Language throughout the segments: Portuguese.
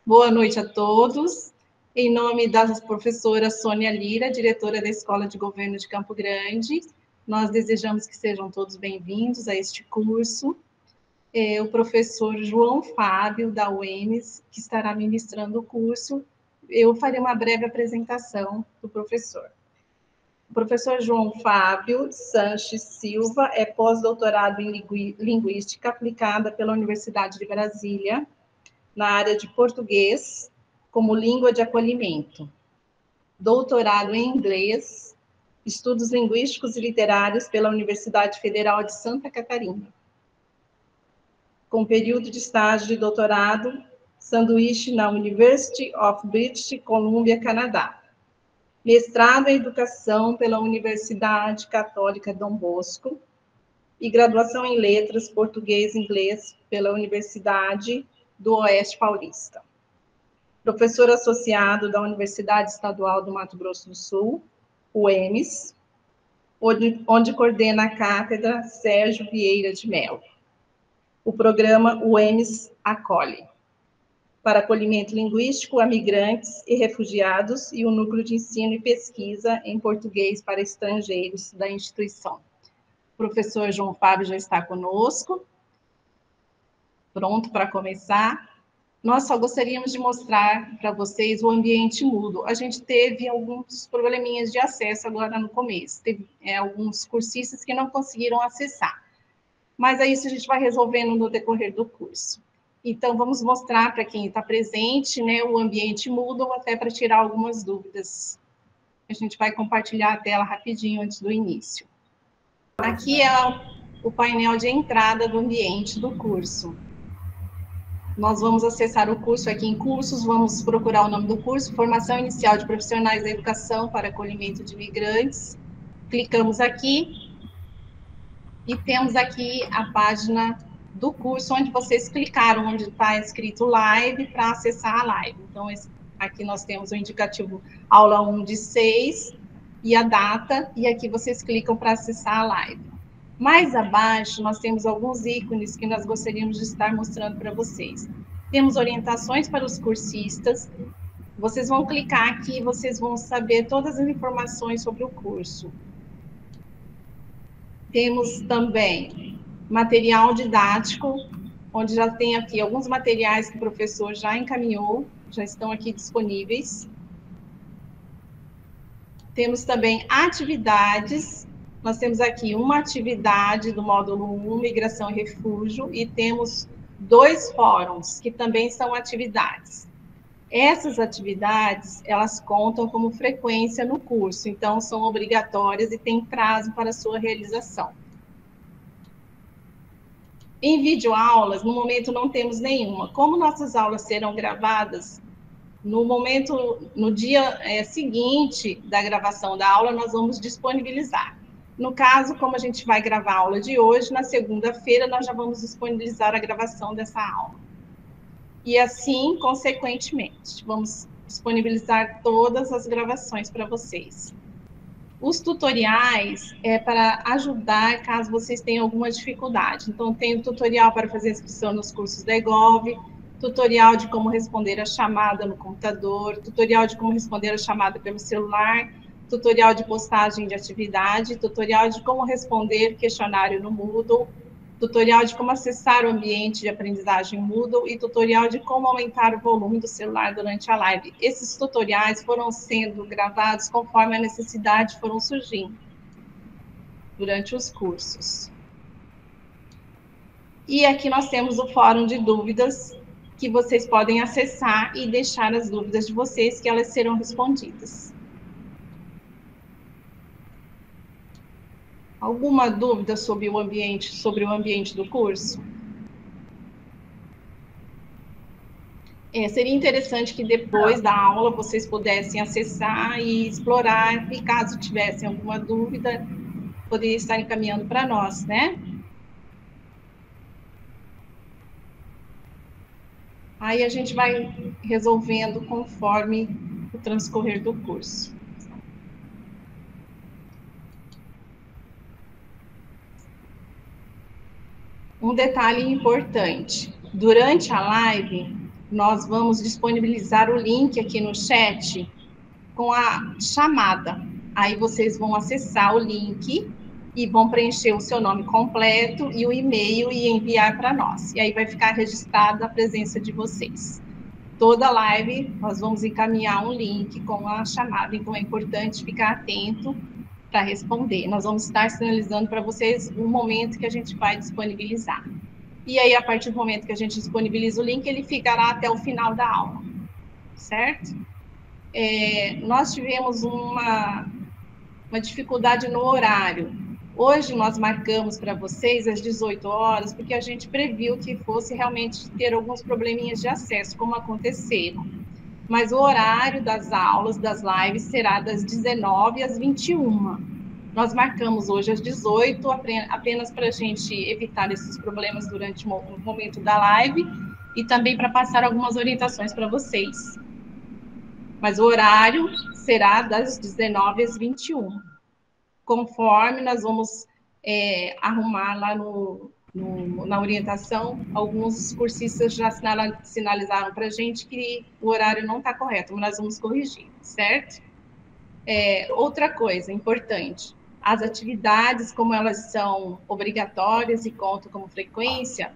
Boa noite a todos. Em nome da professora Sônia Lira, diretora da Escola de Governo de Campo Grande, nós desejamos que sejam todos bem-vindos a este curso. O professor João Fábio, da UEMS, que estará ministrando o curso. Eu farei uma breve apresentação do professor. O professor João Fábio Sanches Silva é pós-doutorado em Linguística aplicada pela Universidade de Brasília, na área de português, como língua de acolhimento. Doutorado em inglês, estudos linguísticos e literários pela Universidade Federal de Santa Catarina. Com período de estágio de doutorado, sanduíche na University of British Columbia, Canadá. Mestrado em Educação pela Universidade Católica Dom Bosco e graduação em Letras, Português e Inglês pela Universidade do Oeste Paulista. Professor associado da Universidade Estadual do Mato Grosso do Sul, UEMS, onde coordena a cátedra Sérgio Vieira de Mello. O programa UEMS Acolhe, para acolhimento linguístico a migrantes e refugiados, e o núcleo de ensino e pesquisa em português para estrangeiros da instituição. O professor João Fábio já está conosco, pronto para começar. Nós só gostaríamos de mostrar para vocês o ambiente mudo. A gente teve alguns probleminhas de acesso agora no começo, teve alguns cursistas que não conseguiram acessar, mas aí isso a gente vai resolvendo no decorrer do curso. Então, vamos mostrar para quem está presente, né, o ambiente mudo, até para tirar algumas dúvidas. A gente vai compartilhar a tela rapidinho antes do início. Aqui é o painel de entrada do ambiente do curso. Nós vamos acessar o curso aqui em cursos, vamos procurar o nome do curso, Formação Inicial de Profissionais da Educação para Acolhimento de Imigrantes. Clicamos aqui e temos aqui a página do curso, onde vocês clicaram, onde está escrito live, para acessar a live. Então, aqui nós temos o indicativo aula 1 de 6 e a data, e aqui vocês clicam para acessar a live. Mais abaixo, nós temos alguns ícones que nós gostaríamos de estar mostrando para vocês. Temos orientações para os cursistas. Vocês vão clicar aqui e vocês vão saber todas as informações sobre o curso. Temos também material didático, onde já tem aqui alguns materiais que o professor já encaminhou, já estão aqui disponíveis. Temos também atividades. Nós temos aqui uma atividade do módulo 1, Migração e Refúgio, e temos 2 fóruns, que também são atividades. Essas atividades, elas contam como frequência no curso, então são obrigatórias e tem prazo para sua realização. Em videoaulas, no momento não temos nenhuma. Como nossas aulas serão gravadas, no dia seguinte da gravação da aula, nós vamos disponibilizar. No caso, como a gente vai gravar a aula de hoje, na segunda-feira nós já vamos disponibilizar a gravação dessa aula. E assim, consequentemente, vamos disponibilizar todas as gravações para vocês. Os tutoriais é para ajudar caso vocês tenham alguma dificuldade. Então, tem o tutorial para fazer inscrição nos cursos da EGOV, tutorial de como responder a chamada no computador, tutorial de como responder a chamada pelo celular, tutorial de postagem de atividade, tutorial de como responder questionário no Moodle, tutorial de como acessar o ambiente de aprendizagem Moodle e tutorial de como aumentar o volume do celular durante a live. Esses tutoriais foram sendo gravados conforme a necessidade foram surgindo durante os cursos. E aqui nós temos o fórum de dúvidas, que vocês podem acessar e deixar as dúvidas de vocês, que elas serão respondidas. Alguma dúvida sobre o ambiente do curso? Seria interessante que depois da aula vocês pudessem acessar e explorar, e caso tivessem alguma dúvida, poderia estar encaminhando para nós, né? Aí a gente vai resolvendo conforme o transcorrer do curso. Um detalhe importante, durante a live, nós vamos disponibilizar o link aqui no chat com a chamada. Aí vocês vão acessar o link e vão preencher o seu nome completo e o e-mail e enviar para nós. E aí vai ficar registrada a presença de vocês. Toda live nós vamos encaminhar um link com a chamada, então é importante ficar atento para responder. Nós vamos estar sinalizando para vocês o momento que a gente vai disponibilizar. E aí, a partir do momento que a gente disponibiliza o link, ele ficará até o final da aula, certo? Nós tivemos uma dificuldade no horário. Hoje nós marcamos para vocês às 18 horas, porque a gente previu que fosse realmente ter alguns probleminhas de acesso, como aconteceram. Mas o horário das aulas, das lives, será das 19 às 21. Nós marcamos hoje às 18, apenas para a gente evitar esses problemas durante o momento da live e também para passar algumas orientações para vocês. Mas o horário será das 19 às 21. Conforme nós vamos arrumar lá na orientação, alguns cursistas já sinalizaram para a gente que o horário não está correto, mas nós vamos corrigir, certo? Outra coisa importante, as atividades, como elas são obrigatórias e contam como frequência,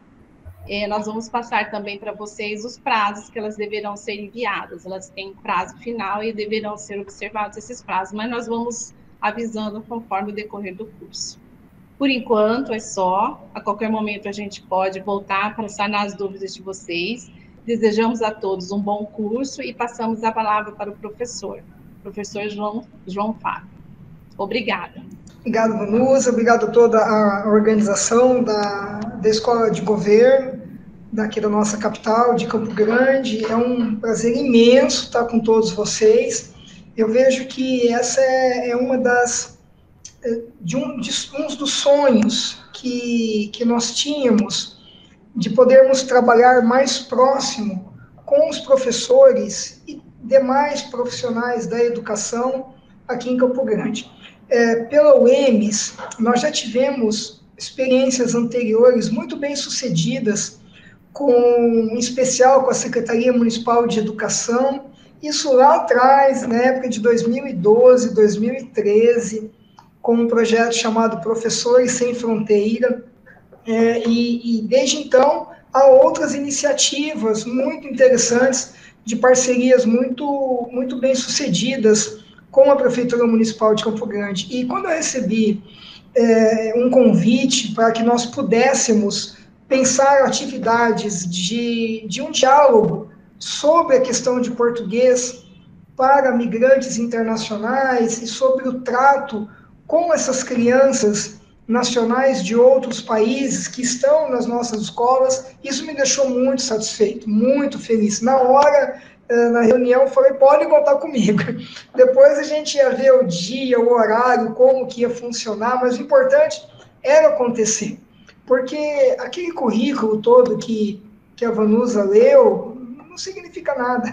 nós vamos passar também para vocês os prazos que elas deverão ser enviadas. Elas têm prazo final e deverão ser observados esses prazos, mas nós vamos avisando conforme o decorrer do curso. Por enquanto, é só. A qualquer momento a gente pode voltar para sanar as dúvidas de vocês. Desejamos a todos um bom curso e passamos a palavra para o professor João Fábio. Obrigada. Obrigado, Vanusa. Obrigado a toda a organização da Escola de Governo, daqui da nossa capital, de Campo Grande. É um prazer imenso estar com todos vocês. Eu vejo que essa é uma um dos sonhos que nós tínhamos, de podermos trabalhar mais próximo com os professores e demais profissionais da educação aqui em Campo Grande. Pela UEMS, nós já tivemos experiências anteriores muito bem sucedidas, em especial com a Secretaria Municipal de Educação, isso lá atrás, na época de 2012, 2013, com um projeto chamado Professores Sem Fronteira, e desde então há outras iniciativas muito interessantes, de parcerias muito bem sucedidas com a Prefeitura Municipal de Campo Grande. E quando eu recebi um convite para que nós pudéssemos pensar atividades de um diálogo sobre a questão de português para migrantes internacionais e sobre o trato com essas crianças nacionais de outros países que estão nas nossas escolas, isso me deixou muito satisfeito, muito feliz. Na hora, na reunião, eu falei, pode contar comigo. Depois a gente ia ver o dia, o horário, como que ia funcionar, mas o importante era acontecer. Porque aquele currículo todo que a Vanusa leu não significa nada.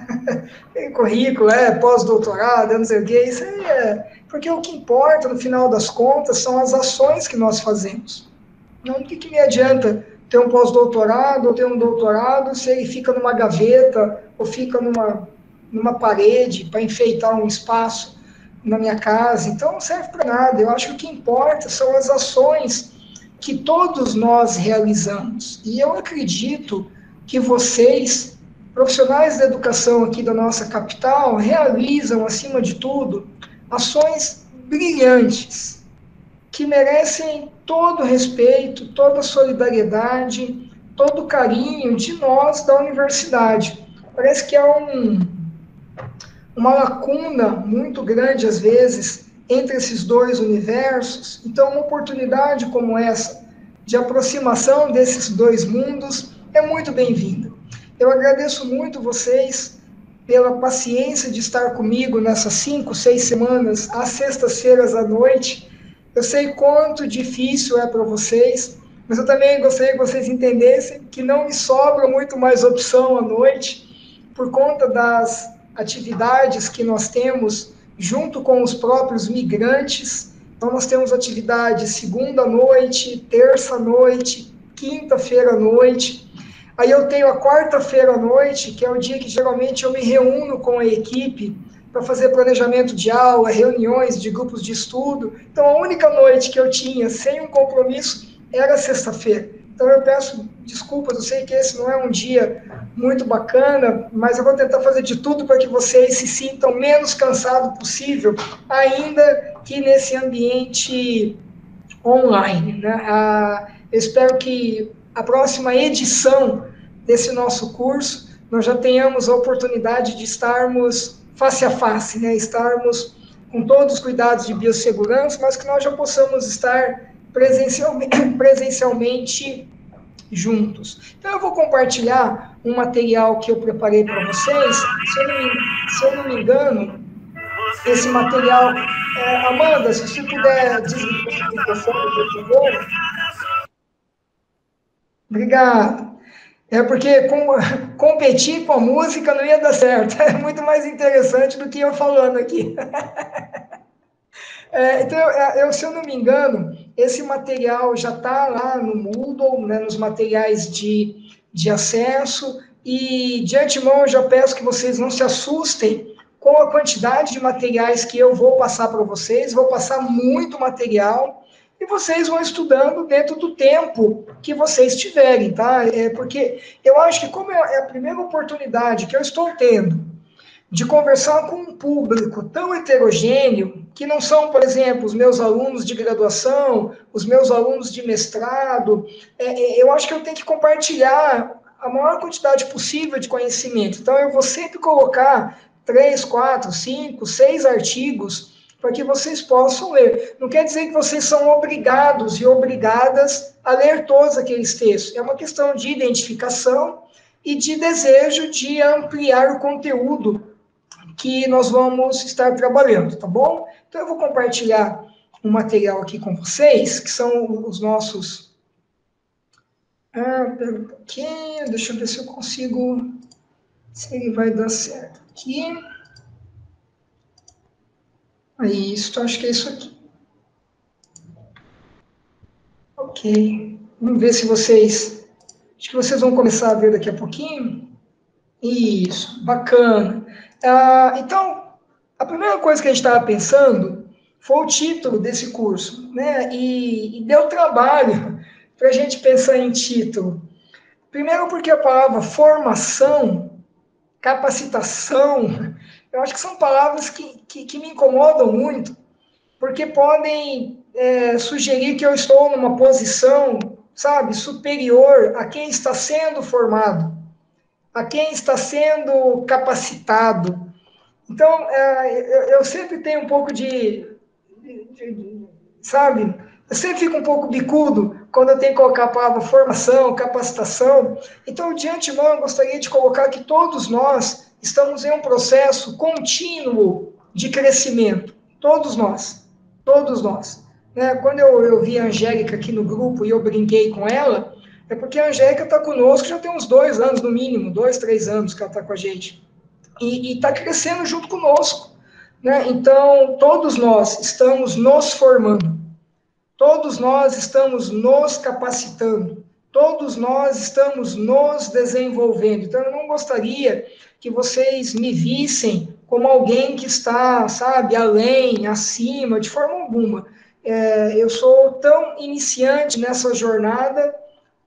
Aquele currículo pós-doutorado, não sei o quê, isso aí porque o que importa, no final das contas, são as ações que nós fazemos. Não, o que me adianta ter um pós-doutorado ou ter um doutorado se ele fica numa gaveta ou fica numa parede para enfeitar um espaço na minha casa. Então, não serve para nada. Eu acho que o que importa são as ações que todos nós realizamos. E eu acredito que vocês, profissionais da educação aqui da nossa capital, realizam, acima de tudo, ações brilhantes, que merecem todo o respeito, toda a solidariedade, todo o carinho de nós da universidade. Parece que há uma lacuna muito grande, às vezes, entre esses dois universos. Então, uma oportunidade como essa, de aproximação desses dois mundos, é muito bem-vinda. Eu agradeço muito vocês pela paciência de estar comigo nessas 5, 6 semanas, às sextas-feiras à noite. Eu sei quanto difícil é para vocês, mas eu também gostaria que vocês entendessem que não me sobra muito mais opção à noite, por conta das atividades que nós temos junto com os próprios migrantes. Então, nós temos atividades segunda-noite, terça-noite, quinta-feira à noite. Aí eu tenho a quarta-feira à noite, que é o dia que geralmente eu me reúno com a equipe para fazer planejamento de aula, reuniões de grupos de estudo. Então, a única noite que eu tinha sem um compromisso era sexta-feira. Então, eu peço desculpas, eu sei que esse não é um dia muito bacana, mas eu vou tentar fazer de tudo para que vocês se sintam menos cansados possível, ainda que nesse ambiente online, né? Eu espero que a próxima edição desse nosso curso nós já tenhamos a oportunidade de estarmos face a face, né? Estarmos com todos os cuidados de biossegurança, mas que nós já possamos estar presencialmente juntos. Então, eu vou compartilhar um material que eu preparei para vocês. Se eu não me engano, esse material... Amanda, se você puder desligar o microfone, por favor. Obrigado. É porque competir com a música não ia dar certo. É muito mais interessante do que eu falando aqui. Então, se eu não me engano, esse material já está lá no Moodle, né, nos materiais de acesso, e de antemão eu já peço que vocês não se assustem com a quantidade de materiais que eu vou passar para vocês, vou passar muito material, e vocês vão estudando dentro do tempo que vocês tiverem, tá? Porque eu acho que como é a primeira oportunidade que eu estou tendo de conversar com um público tão heterogêneo, que não são, por exemplo, os meus alunos de graduação, os meus alunos de mestrado, eu acho que eu tenho que compartilhar a maior quantidade possível de conhecimento. Então, eu vou sempre colocar 3, 4, 5, 6 artigos para que vocês possam ler. Não quer dizer que vocês são obrigados e obrigadas a ler todos aqueles textos. É uma questão de identificação e de desejo de ampliar o conteúdo que nós vamos estar trabalhando, tá bom? Então, eu vou compartilhar um material aqui com vocês, que são os nossos... Pera um pouquinho, deixa eu ver se eu consigo... Se ele vai dar certo aqui. Isso, acho que é isso aqui. Ok. Vamos ver se vocês... Acho que vocês vão começar a ver daqui a pouquinho. Isso, bacana. Então, a primeira coisa que a gente estava pensando foi o título desse curso, né? E deu trabalho para a gente pensar em título. Primeiro porque a palavra formação, capacitação, eu acho que são palavras que me incomodam muito, porque podem sugerir que eu estou numa posição, sabe, superior a quem está sendo formado, a quem está sendo capacitado. Então, eu sempre tenho um pouco sabe, eu sempre fico um pouco bicudo quando eu tenho que colocar a palavra formação, capacitação. Então, de antemão, eu gostaria de colocar que todos nós estamos em um processo contínuo de crescimento. Todos nós. Todos nós. Né? Quando eu vi a Angélica aqui no grupo e eu brinquei com ela, é porque a Angélica está conosco já tem uns 2 anos, no mínimo, 2, 3 anos que ela está com a gente. E está crescendo junto conosco. Né? Então, todos nós estamos nos formando. Todos nós estamos nos capacitando. Todos nós estamos nos desenvolvendo. Então, eu não gostaria que vocês me vissem como alguém que está, sabe, além, acima, de forma alguma. Eu sou tão iniciante nessa jornada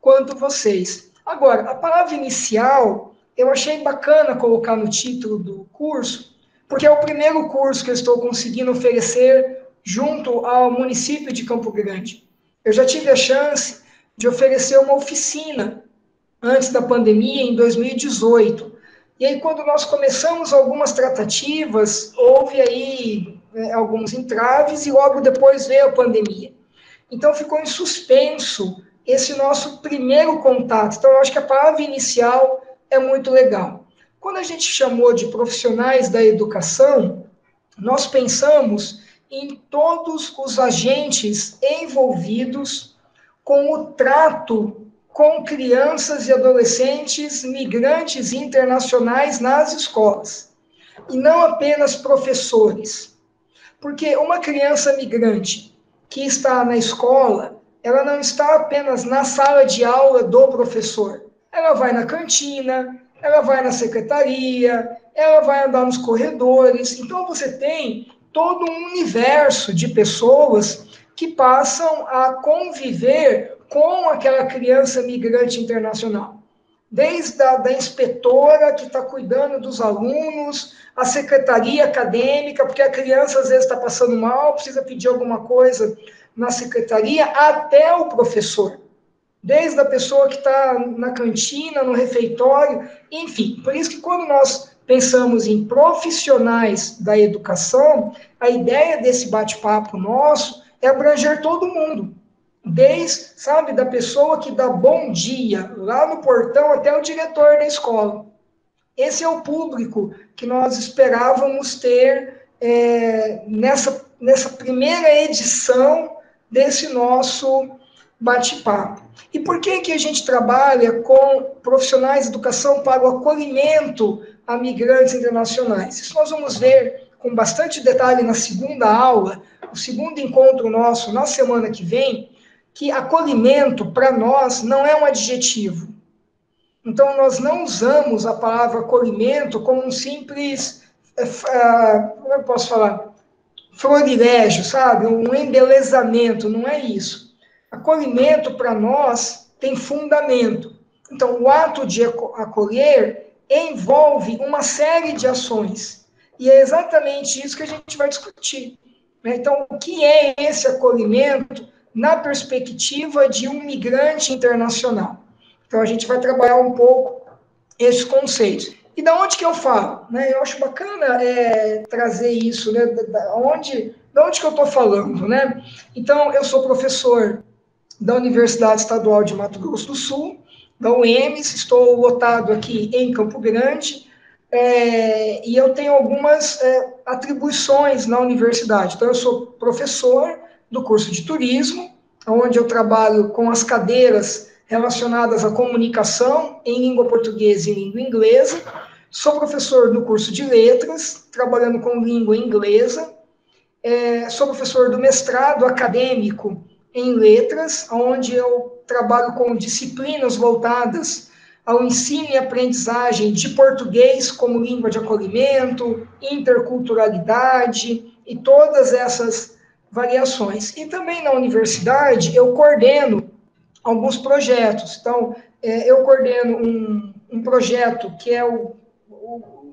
quanto vocês. Agora, a palavra inicial, eu achei bacana colocar no título do curso, porque é o primeiro curso que eu estou conseguindo oferecer junto ao município de Campo Grande. Eu já tive a chance de oferecer uma oficina antes da pandemia, em 2018. E aí, quando nós começamos algumas tratativas, houve aí alguns entraves e logo depois veio a pandemia. Então, ficou em suspenso esse nosso primeiro contato. Então, eu acho que a palavra inicial é muito legal. Quando a gente chamou de profissionais da educação, nós pensamos em todos os agentes envolvidos com o trato com crianças e adolescentes migrantes internacionais nas escolas, e não apenas professores. Porque uma criança migrante que está na escola, ela não está apenas na sala de aula do professor, ela vai na cantina, ela vai na secretaria, ela vai andar nos corredores. Então, você tem todo um universo de pessoas que passam a conviver com aquela criança migrante internacional. Desde a inspetora que está cuidando dos alunos, a secretaria acadêmica, porque a criança às vezes está passando mal, precisa pedir alguma coisa na secretaria, até o professor. Desde a pessoa que está na cantina, no refeitório, enfim. Por isso que quando nós pensamos em profissionais da educação, a ideia desse bate-papo nosso é abranger todo mundo. Desde, sabe, da pessoa que dá bom dia lá no portão até o diretor da escola. Esse é o público que nós esperávamos ter nessa primeira edição desse nosso bate-papo. E por que a gente trabalha com profissionais de educação para o acolhimento a migrantes internacionais? Isso nós vamos ver com bastante detalhe na segunda aula, o segundo encontro nosso na semana que vem, que acolhimento, para nós, não é um adjetivo. Então, nós não usamos a palavra acolhimento como um simples, como eu posso falar, florilégio, sabe? Um embelezamento, não é isso. Acolhimento, para nós, tem fundamento. Então, o ato de acolher envolve uma série de ações. E é exatamente isso que a gente vai discutir. Então, o que é esse acolhimento na perspectiva de um migrante internacional? Então, a gente vai trabalhar um pouco esses conceitos. E da onde que eu falo? Eu acho bacana trazer isso, da onde que eu estou falando, né? Então, eu sou professor da Universidade Estadual de Mato Grosso do Sul, da UEMS, estou lotado aqui em Campo Grande, e eu tenho algumas atribuições na universidade. Então, eu sou professor do curso de turismo, onde eu trabalho com as cadeiras relacionadas à comunicação em língua portuguesa e língua inglesa. Sou professor do curso de letras, trabalhando com língua inglesa. Sou professor do mestrado acadêmico em letras, onde eu trabalho com disciplinas voltadas ao ensino e aprendizagem de português como língua de acolhimento, interculturalidade e todas essas variações. E também na universidade eu coordeno alguns projetos. Então, eu coordeno um projeto que é o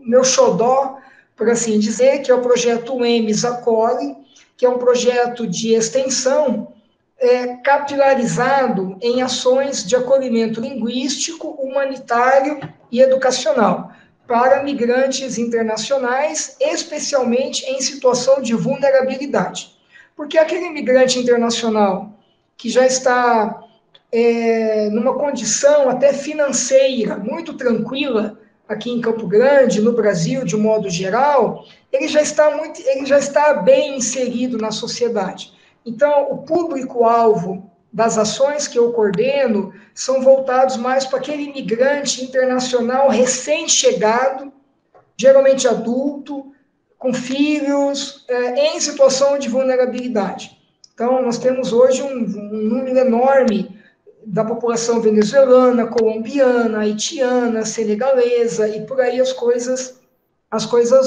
meu xodó, por assim dizer, que é o projeto UEMS Acolhe, que é um projeto de extensão capilarizado em ações de acolhimento linguístico, humanitário e educacional para migrantes internacionais, especialmente em situação de vulnerabilidade. Porque aquele migrante internacional que já está numa condição até financeira muito tranquila aqui em Campo Grande, no Brasil, de um modo geral, ele já está bem inserido na sociedade. Então, o público-alvo das ações que eu coordeno são voltados mais para aquele imigrante internacional recém-chegado, geralmente adulto, com filhos, em situação de vulnerabilidade. Então, nós temos hoje um número enorme da população venezuelana, colombiana, haitiana, senegalesa, e por aí as coisas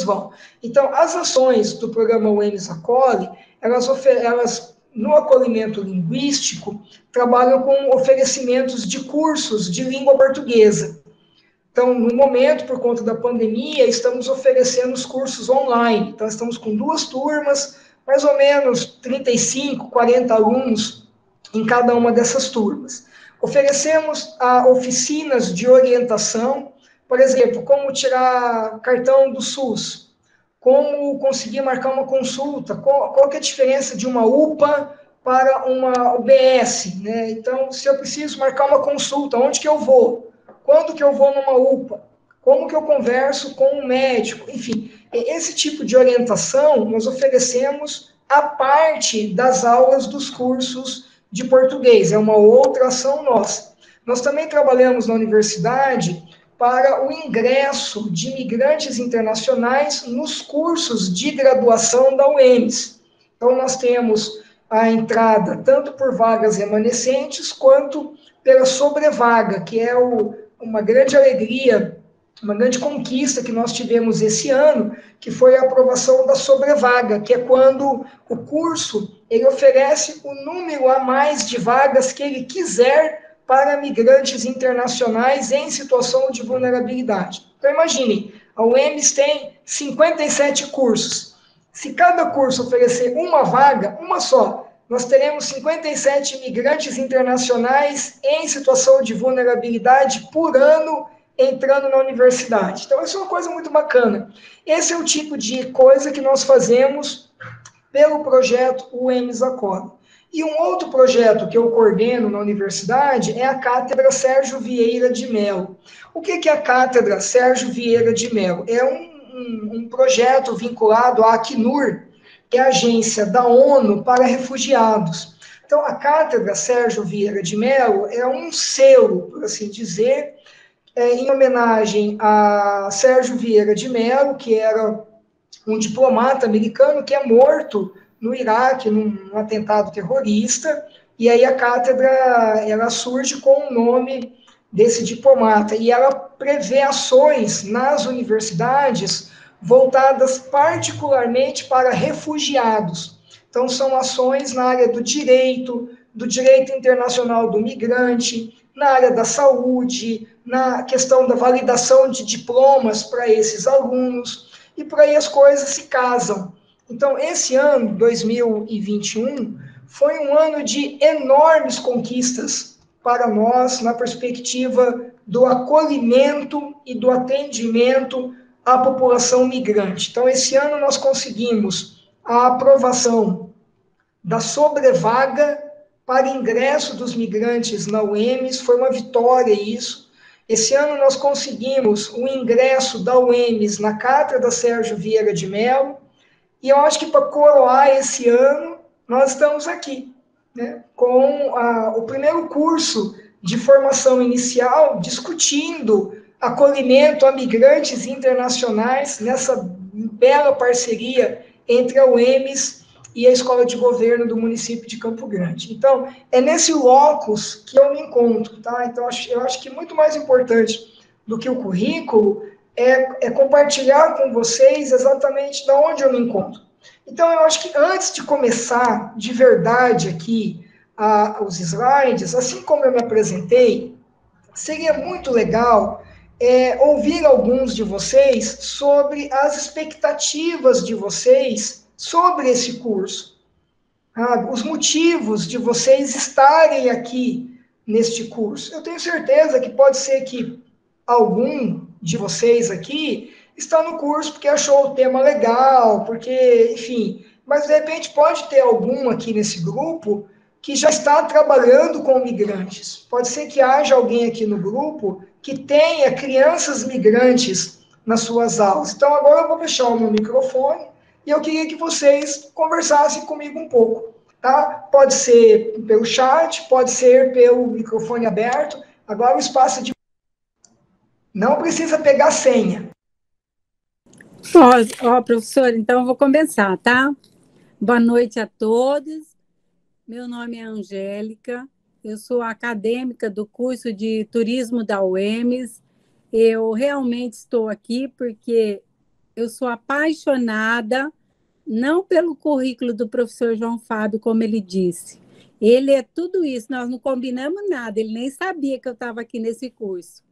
vão. Então, as ações do programa UEMS Acolhe, elas, no acolhimento linguístico, trabalham com oferecimentos de cursos de língua portuguesa. Então, no momento, por conta da pandemia, estamos oferecendo os cursos online. Então, estamos com 2 turmas, mais ou menos 35, 40 alunos em cada uma dessas turmas. Oferecemos oficinas de orientação, por exemplo, como tirar cartão do SUS, como conseguir marcar uma consulta, qual que é a diferença de uma UPA para uma UBS, né? Então, se eu preciso marcar uma consulta, onde que eu vou? Quando que eu vou numa UPA? Como que eu converso com um médico? Enfim, esse tipo de orientação nós oferecemos à parte das aulas dos cursos de português, é uma outra ação nossa. Nós também trabalhamos na universidade para o ingresso de imigrantes internacionais nos cursos de graduação da UEMS. Então, nós temos a entrada tanto por vagas remanescentes, quanto pela sobrevaga, que é uma grande alegria, uma grande conquista que nós tivemos esse ano, que foi a aprovação da sobrevaga, que é quando o curso ele oferece o número a mais de vagas que ele quiser para migrantes internacionais em situação de vulnerabilidade. Então, imaginem, a UEMS tem 57 cursos. Se cada curso oferecer uma vaga, uma só, nós teremos 57 imigrantes internacionais em situação de vulnerabilidade por ano entrando na universidade. Então, isso é uma coisa muito bacana. Esse é o tipo de coisa que nós fazemos pelo projeto UEMS Acorda. E um outro projeto que eu coordeno na universidade é a Cátedra Sérgio Vieira de Mello. O que é a Cátedra Sérgio Vieira de Mello? É um projeto vinculado à Acnur, que é a agência da ONU para refugiados. Então, a Cátedra Sérgio Vieira de Mello é um selo, por assim dizer, em homenagem a Sérgio Vieira de Mello, que era um diplomata americano que é morto no Iraque, num atentado terrorista, e aí a cátedra ela surge com o nome desse diplomata, e ela prevê ações nas universidades voltadas particularmente para refugiados. Então, são ações na área do direito internacional do migrante, na área da saúde, na questão da validação de diplomas para esses alunos, e por aí as coisas se casam. Então, esse ano, 2021, foi um ano de enormes conquistas para nós, na perspectiva do acolhimento e do atendimento à população migrante. Então, esse ano nós conseguimos a aprovação da sobrevaga para ingresso dos migrantes na UEMS, foi uma vitória isso. Esse ano nós conseguimos o ingresso da UEMS na Cátedra Sérgio Vieira de Mello, e eu acho que para coroar esse ano, nós estamos aqui, né, com o primeiro curso de formação inicial, discutindo acolhimento a migrantes internacionais, nessa bela parceria entre a UEMS e a Escola de Governo do município de Campo Grande. Então, é nesse locus que eu me encontro, tá? Então, eu acho que muito mais importante do que o currículo é compartilhar com vocês exatamente de onde eu me encontro. Então, eu acho que antes de começar de verdade aqui os slides, assim como eu me apresentei, seria muito legal ouvir alguns de vocês sobre as expectativas de vocês sobre esse curso. Os motivos de vocês estarem aqui neste curso. Eu tenho certeza que pode ser que algum de vocês aqui está no curso porque achou o tema legal, porque, enfim, mas de repente pode ter algum aqui nesse grupo que já está trabalhando com migrantes. Pode ser que haja alguém aqui no grupo que tenha crianças migrantes nas suas aulas. Então agora eu vou fechar o meu microfone e eu queria que vocês conversassem comigo um pouco, tá? Pode ser pelo chat, pode ser pelo microfone aberto. Agora o espaço de... Não precisa pegar senha. Professor, então eu vou começar, tá? Boa noite a todos. Meu nome é Angélica, eu sou acadêmica do curso de turismo da UEMS. Eu realmente estou aqui porque eu sou apaixonada, não pelo currículo do professor João Fábio, como ele disse. Ele é tudo isso, nós não combinamos nada, ele nem sabia que eu estava aqui nesse curso.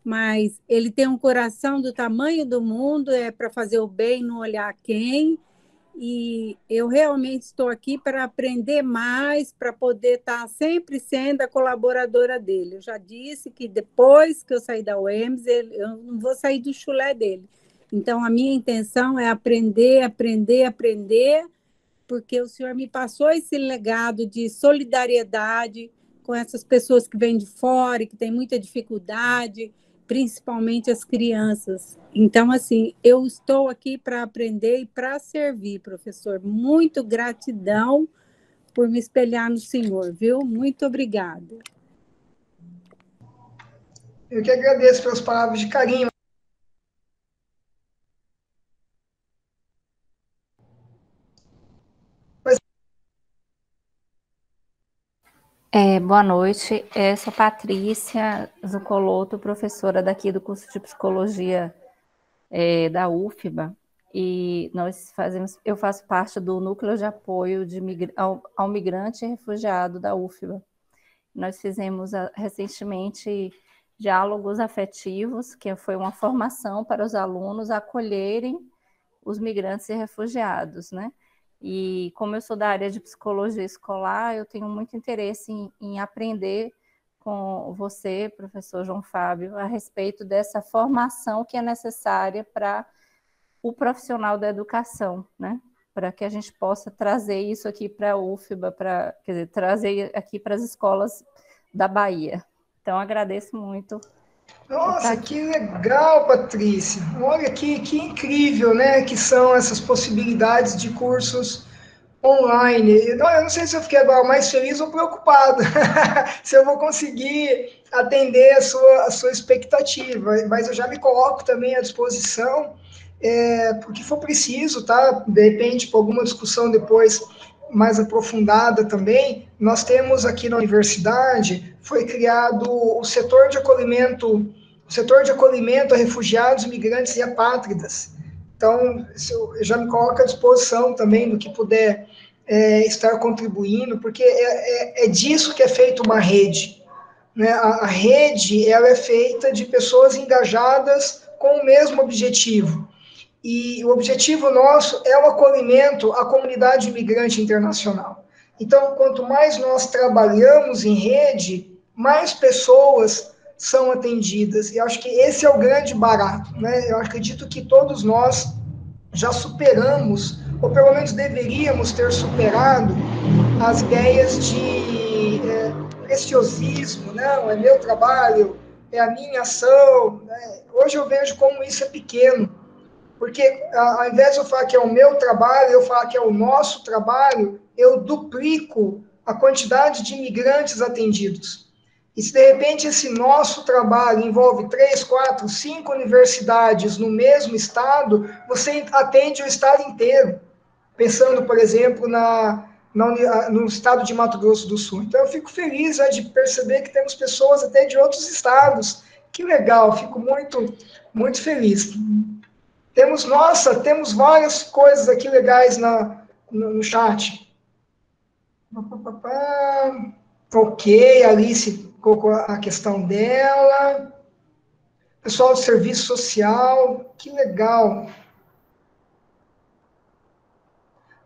Mas ele tem um coração do tamanho do mundo, é para fazer o bem, não olhar quem. E eu realmente estou aqui para aprender mais, para poder estar sempre sendo a colaboradora dele. Eu já disse que depois que eu sair da UEMS, eu não vou sair do chulé dele. Então, a minha intenção é aprender, aprender, aprender, porque o senhor me passou esse legado de solidariedade com essas pessoas que vêm de fora e que têm muita dificuldade, principalmente as crianças. Então, assim, eu estou aqui para aprender e para servir, professor. Muito gratidão por me espelhar no senhor, viu? Muito obrigada. Eu que agradeço pelas palavras de carinho. Boa noite, sou Patrícia Zucoloto, professora daqui do curso de Psicologia da UFBA, e eu faço parte do Núcleo de Apoio ao Migrante e Refugiado da UFBA. Nós fizemos recentemente diálogos afetivos, que foi uma formação para os alunos acolherem os migrantes e refugiados, né? E como eu sou da área de psicologia escolar, eu tenho muito interesse em aprender com você, professor João Fábio, a respeito dessa formação que é necessária para o profissional da educação, né? Para que a gente possa trazer isso aqui para a UFBA, quer dizer, trazer aqui para as escolas da Bahia. Então, agradeço muito. Nossa, que legal, Patrícia. Olha que incrível, né? Que são essas possibilidades de cursos online. Eu não sei se eu fiquei agora mais feliz ou preocupado, se eu vou conseguir atender a sua expectativa, mas eu já me coloco também à disposição, porque for preciso, tá? De repente, por alguma discussão depois mais aprofundada também, nós temos aqui na universidade, foi criado o setor de acolhimento a refugiados, migrantes e apátridas. Então, eu já me coloco à disposição também do que puder estar contribuindo, porque é disso que é feita uma rede, né? A rede ela é feita de pessoas engajadas com o mesmo objetivo. E o objetivo nosso é o acolhimento à comunidade imigrante internacional. Então, quanto mais nós trabalhamos em rede, mais pessoas são atendidas. E acho que esse é o grande barato, né? Eu acredito que todos nós já superamos, ou pelo menos deveríamos ter superado, as ideias de preciosismo, não, é meu trabalho, é a minha ação. Né? Hoje eu vejo como isso é pequeno, porque ao invés de eu falar que é o meu trabalho, eu falar que é o nosso trabalho, eu duplico a quantidade de imigrantes atendidos. E se de repente esse nosso trabalho envolve 3, 4, 5 universidades no mesmo estado, você atende o estado inteiro. Pensando, por exemplo, no estado de Mato Grosso do Sul. Então eu fico feliz de perceber que temos pessoas até de outros estados. Que legal, fico muito, muito feliz. Temos várias coisas aqui legais no chat. Ok, Alice colocou a questão dela. Pessoal do serviço social, que legal.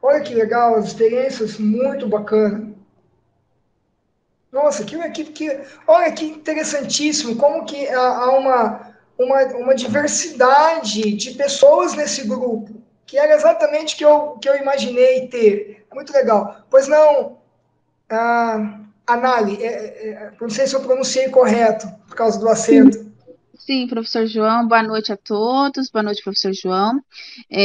Olha que legal, as experiências muito bacana. Nossa, olha que interessantíssimo, como que há uma diversidade de pessoas nesse grupo, que era exatamente o que eu imaginei ter. Muito legal. Pois não, Anali, não sei se eu pronunciei correto, por causa do acento. Sim, professor João, boa noite a todos, boa noite, professor João.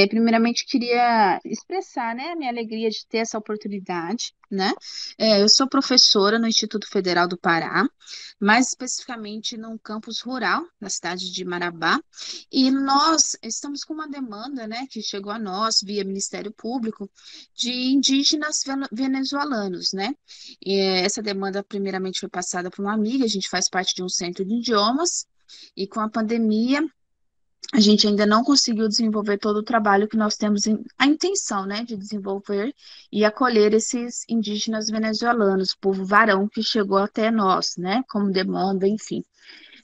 Primeiramente, queria expressar, né, a minha alegria de ter essa oportunidade, né? Eu sou professora no Instituto Federal do Pará, mais especificamente num campus rural, na cidade de Marabá, e nós estamos com uma demanda, né, que chegou a nós via Ministério Público, de indígenas venezuelanos, né? Essa demanda, primeiramente, foi passada por uma amiga, a gente faz parte de um centro de idiomas, e com a pandemia, a gente ainda não conseguiu desenvolver todo o trabalho que nós temos a intenção, né, de desenvolver e acolher esses indígenas venezuelanos, povo varão que chegou até nós, né, como demanda, enfim,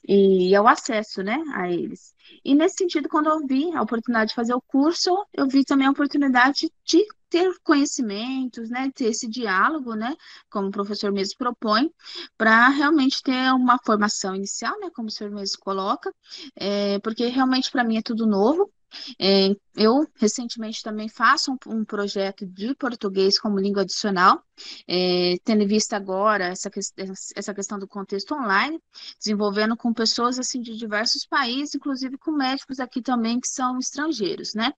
e ao acesso, né, a eles. E nesse sentido, quando eu vi a oportunidade de fazer o curso, eu vi também a oportunidade de ter conhecimentos, né, ter esse diálogo, né, como o professor mesmo propõe, para realmente ter uma formação inicial, né, como o senhor mesmo coloca, porque realmente para mim é tudo novo. Eu recentemente também faço um projeto de português como língua adicional, tendo em vista agora essa questão do contexto online, desenvolvendo com pessoas assim de diversos países, inclusive com médicos aqui também que são estrangeiros, né?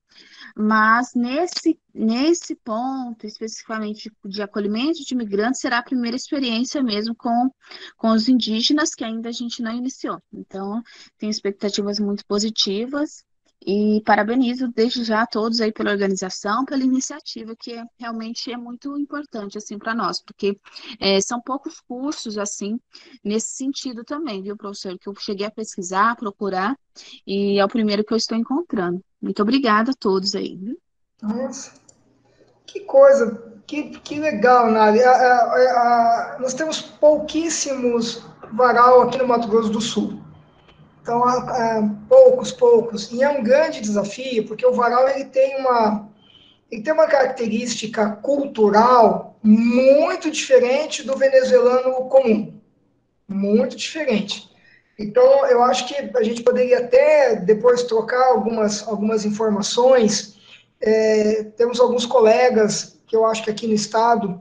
Mas nesse ponto, especificamente de acolhimento de imigrantes, será a primeira experiência mesmo com os indígenas, que ainda a gente não iniciou. Então, tenho expectativas muito positivas E parabenizo desde já a todos aí pela organização, pela iniciativa, que realmente é muito importante, assim, para nós, porque são poucos cursos, assim, nesse sentido também, viu, professor? Que eu cheguei a pesquisar, procurar, e é o primeiro que eu estou encontrando. Muito obrigada a todos aí, viu? Nossa, que coisa, que legal, Nari. Nós temos pouquíssimos varal aqui no Mato Grosso do Sul. Então, poucos. E é um grande desafio, porque o varal ele tem uma característica cultural muito diferente do venezuelano comum. Muito diferente. Então, eu acho que a gente poderia até depois trocar algumas informações. Temos alguns colegas que eu acho que aqui no estado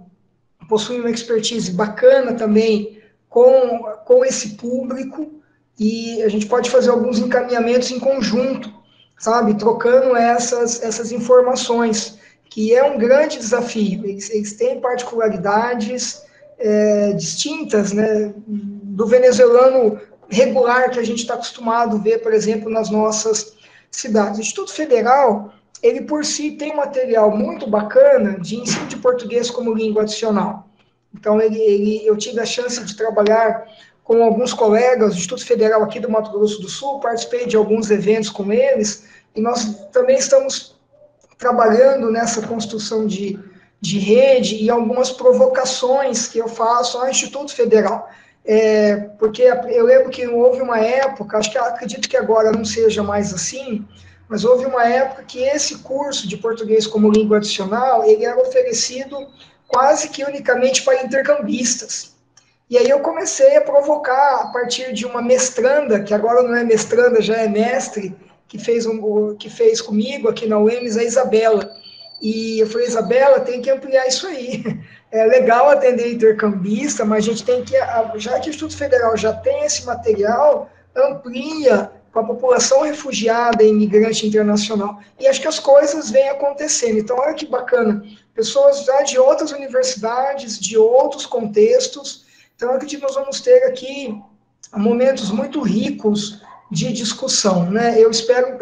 possuem uma expertise bacana também com esse público, e a gente pode fazer alguns encaminhamentos em conjunto, sabe? Trocando essas informações, que é um grande desafio. Eles têm particularidades distintas, né, do venezuelano regular que a gente está acostumado a ver, por exemplo, nas nossas cidades. O Instituto Federal, ele por si tem um material muito bacana de ensino de português como língua adicional. Então, eu tive a chance de trabalhar com alguns colegas do Instituto Federal aqui do Mato Grosso do Sul, participei de alguns eventos com eles, e nós também estamos trabalhando nessa construção de rede e algumas provocações que eu faço ao Instituto Federal. Porque eu lembro que houve uma época, acredito que agora não seja mais assim, mas houve uma época que esse curso de português como língua adicional, ele era oferecido quase que unicamente para intercambistas. E aí eu comecei a provocar, a partir de uma mestranda, que agora não é mestranda, já é mestre, que fez comigo aqui na UEMS, a Isabela. E eu falei, Isabela, tem que ampliar isso aí. É legal atender intercambista, mas a gente tem que, já que o Instituto Federal já tem esse material, amplia para a população refugiada e imigrante internacional. E acho que as coisas vêm acontecendo. Então, olha que bacana. Pessoas já de outras universidades, de outros contextos. Então, eu acredito que nós vamos ter aqui momentos muito ricos de discussão, né? Eu espero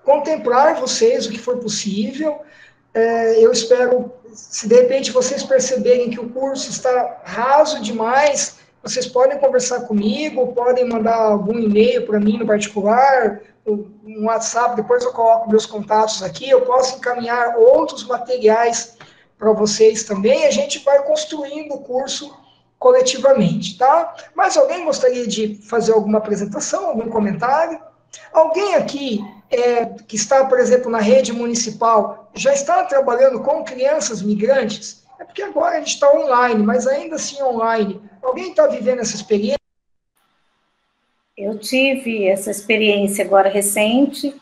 contemplar vocês o que for possível. Eu espero, se de repente vocês perceberem que o curso está raso demais, vocês podem conversar comigo, podem mandar algum e-mail para mim no particular, um WhatsApp, depois eu coloco meus contatos aqui, eu posso encaminhar outros materiais para vocês também, a gente vai construindo o curso coletivamente, tá? Mas alguém gostaria de fazer alguma apresentação, algum comentário? Alguém aqui que está, por exemplo, na rede municipal, já está trabalhando com crianças migrantes? É porque agora a gente está online, mas ainda assim online. Alguém está vivendo essa experiência? Eu tive essa experiência agora recente,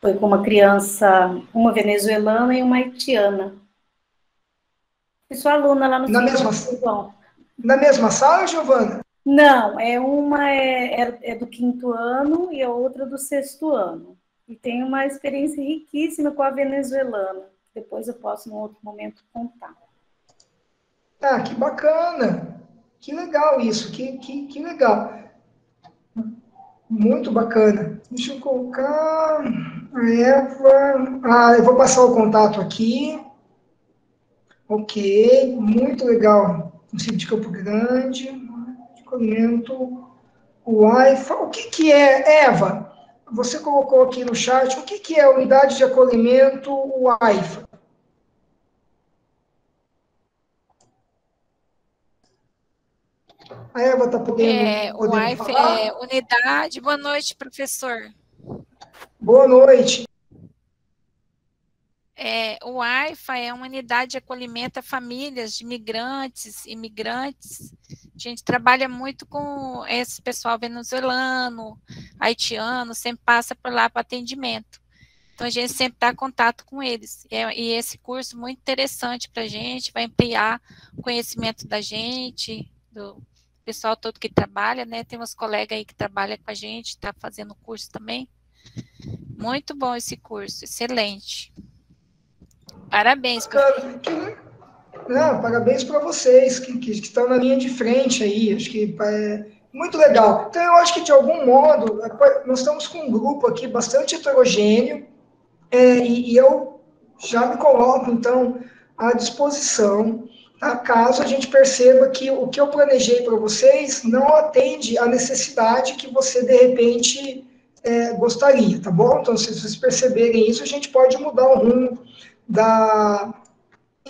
foi com uma criança, uma venezuelana e uma haitiana. Eu sou aluna lá no Na mesma sala, Giovana? Não, uma é do 5º ano e a outra do 6º ano. E tem uma experiência riquíssima com a venezuelana. Depois eu posso, num outro momento, contar. Ah, que bacana! Que legal isso, que legal. Muito bacana. Deixa eu colocar a Eva. Eu vou passar o contato aqui. Ok, muito legal. Município de Campo Grande, acolhimento, o AIFA. O que é, Eva? Você colocou aqui no chat, o que é a unidade de acolhimento, o AIFA? A Eva está podendo o AIFA falar? é unidade. Boa noite, professor. Boa noite. O AIFA é uma unidade de acolhimento a famílias de migrantes, imigrantes. A gente trabalha muito com esse pessoal venezuelano, haitiano, sempre passa por lá para atendimento. Então, a gente sempre dá contato com eles. E esse curso é muito interessante para a gente, vai ampliar o conhecimento da gente, do pessoal todo que trabalha, né? Tem uns colegas aí que trabalham com a gente, está fazendo o curso também. Muito bom esse curso, excelente. Parabéns, professor. Não, parabéns para vocês que estão na linha de frente aí. Acho que Muito legal. Então, eu acho que, de algum modo, nós estamos com um grupo aqui bastante heterogêneo, e eu já me coloco, então, à disposição, tá? Caso a gente perceba que o que eu planejei para vocês não atende à necessidade que você, de repente, gostaria, tá bom? Então, se vocês perceberem isso, a gente pode mudar o rumo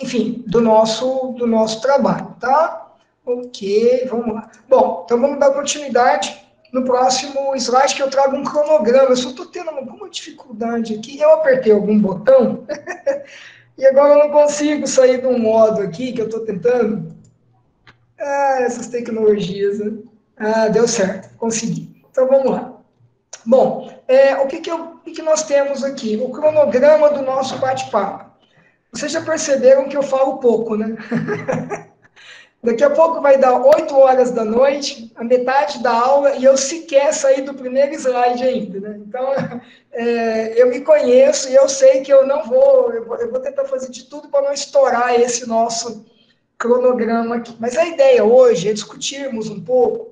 enfim, do nosso trabalho, tá? Ok, vamos lá. Bom, então vamos dar continuidade no próximo slide, que eu trago um cronograma. Eu só estou tendo alguma dificuldade aqui. Eu apertei algum botão e agora eu não consigo sair do modo aqui que eu estou tentando. Essas tecnologias, né? Deu certo, consegui. Então vamos lá. Bom, o que nós temos aqui? O cronograma do nosso bate-papo. Vocês já perceberam que eu falo pouco, né? Daqui a pouco vai dar 8 horas da noite, a metade da aula, e eu sequer saí do primeiro slide ainda, né? Então, eu me conheço e eu sei que eu vou tentar fazer de tudo para não estourar esse nosso cronograma aqui. Mas a ideia hoje é discutirmos um pouco,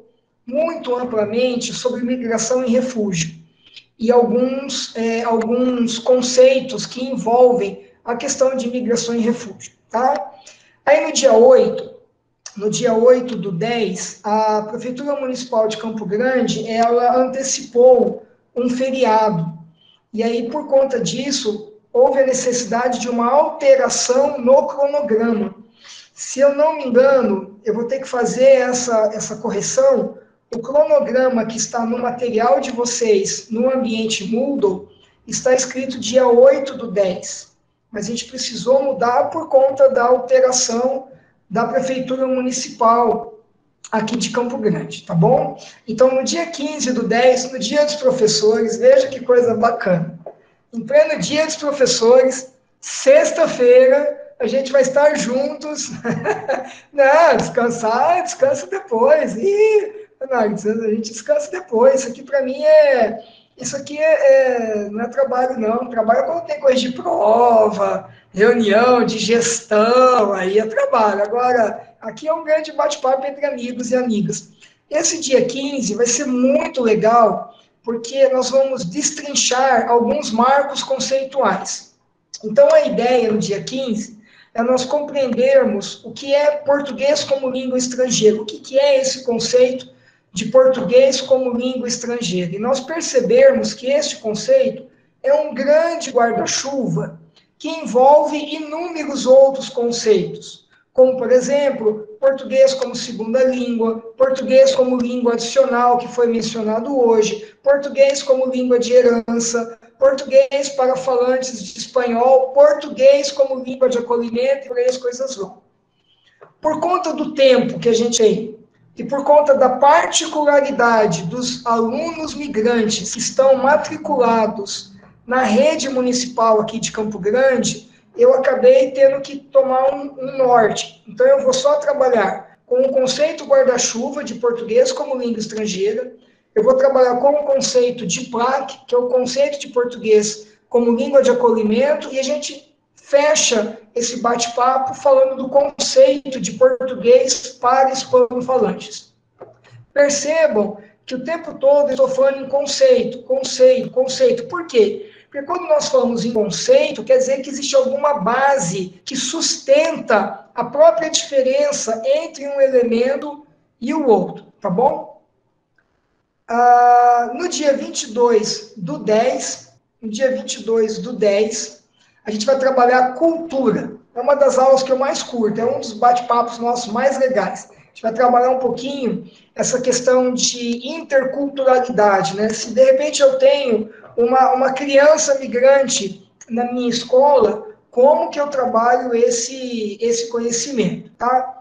muito amplamente, sobre migração e refúgio, e alguns conceitos que envolvem a questão de migração e refúgio, tá? Aí no dia 8/10, a Prefeitura Municipal de Campo Grande, ela antecipou um feriado. E aí, por conta disso, houve a necessidade de uma alteração no cronograma. Se eu não me engano, eu vou ter que fazer essa correção. O cronograma que está no material de vocês, no ambiente Moodle, está escrito dia 8/10. Mas a gente precisou mudar por conta da alteração da Prefeitura Municipal aqui de Campo Grande, tá bom? Então, no dia 15/10, no Dia dos Professores, veja que coisa bacana. Em pleno Dia dos Professores, sexta-feira, a gente vai estar juntos. Não, descansa depois. Não, a gente descansa depois. Isso aqui não é trabalho, não. Trabalho é quando tem coisa de prova, reunião de gestão, aí é trabalho. Agora, aqui é um grande bate-papo entre amigos e amigas. Esse dia 15 vai ser muito legal, porque nós vamos destrinchar alguns marcos conceituais. Então, a ideia no dia 15 é nós compreendermos o que é português como língua estrangeira, o que é esse conceito de português como língua estrangeira. E nós percebermos que esse conceito é um grande guarda-chuva que envolve inúmeros outros conceitos, como, por exemplo, português como segunda língua, português como língua adicional, que foi mencionado hoje, português como língua de herança, português para falantes de espanhol, português como língua de acolhimento, e por aí as coisas vão. Por conta do tempo que a gente tem, e por conta da particularidade dos alunos migrantes que estão matriculados na rede municipal aqui de Campo Grande, eu acabei tendo que tomar um norte. Então, eu vou só trabalhar com o conceito guarda-chuva de português como língua estrangeira, eu vou trabalhar com o conceito de PLAC, que é o conceito de português como língua de acolhimento, e a gente fecha esse bate-papo falando do conceito de português para hispanofalantes. Percebam que o tempo todo eu estou falando em conceito. Por quê? Porque quando nós falamos em conceito, quer dizer que existe alguma base que sustenta a própria diferença entre um elemento e o outro, tá bom? No dia 22/10, a gente vai trabalhar cultura. É uma das aulas que eu mais curto, é um dos bate-papos nossos mais legais. A gente vai trabalhar um pouquinho essa questão de interculturalidade, né? Se de repente eu tenho uma criança migrante na minha escola, como que eu trabalho esse conhecimento, tá?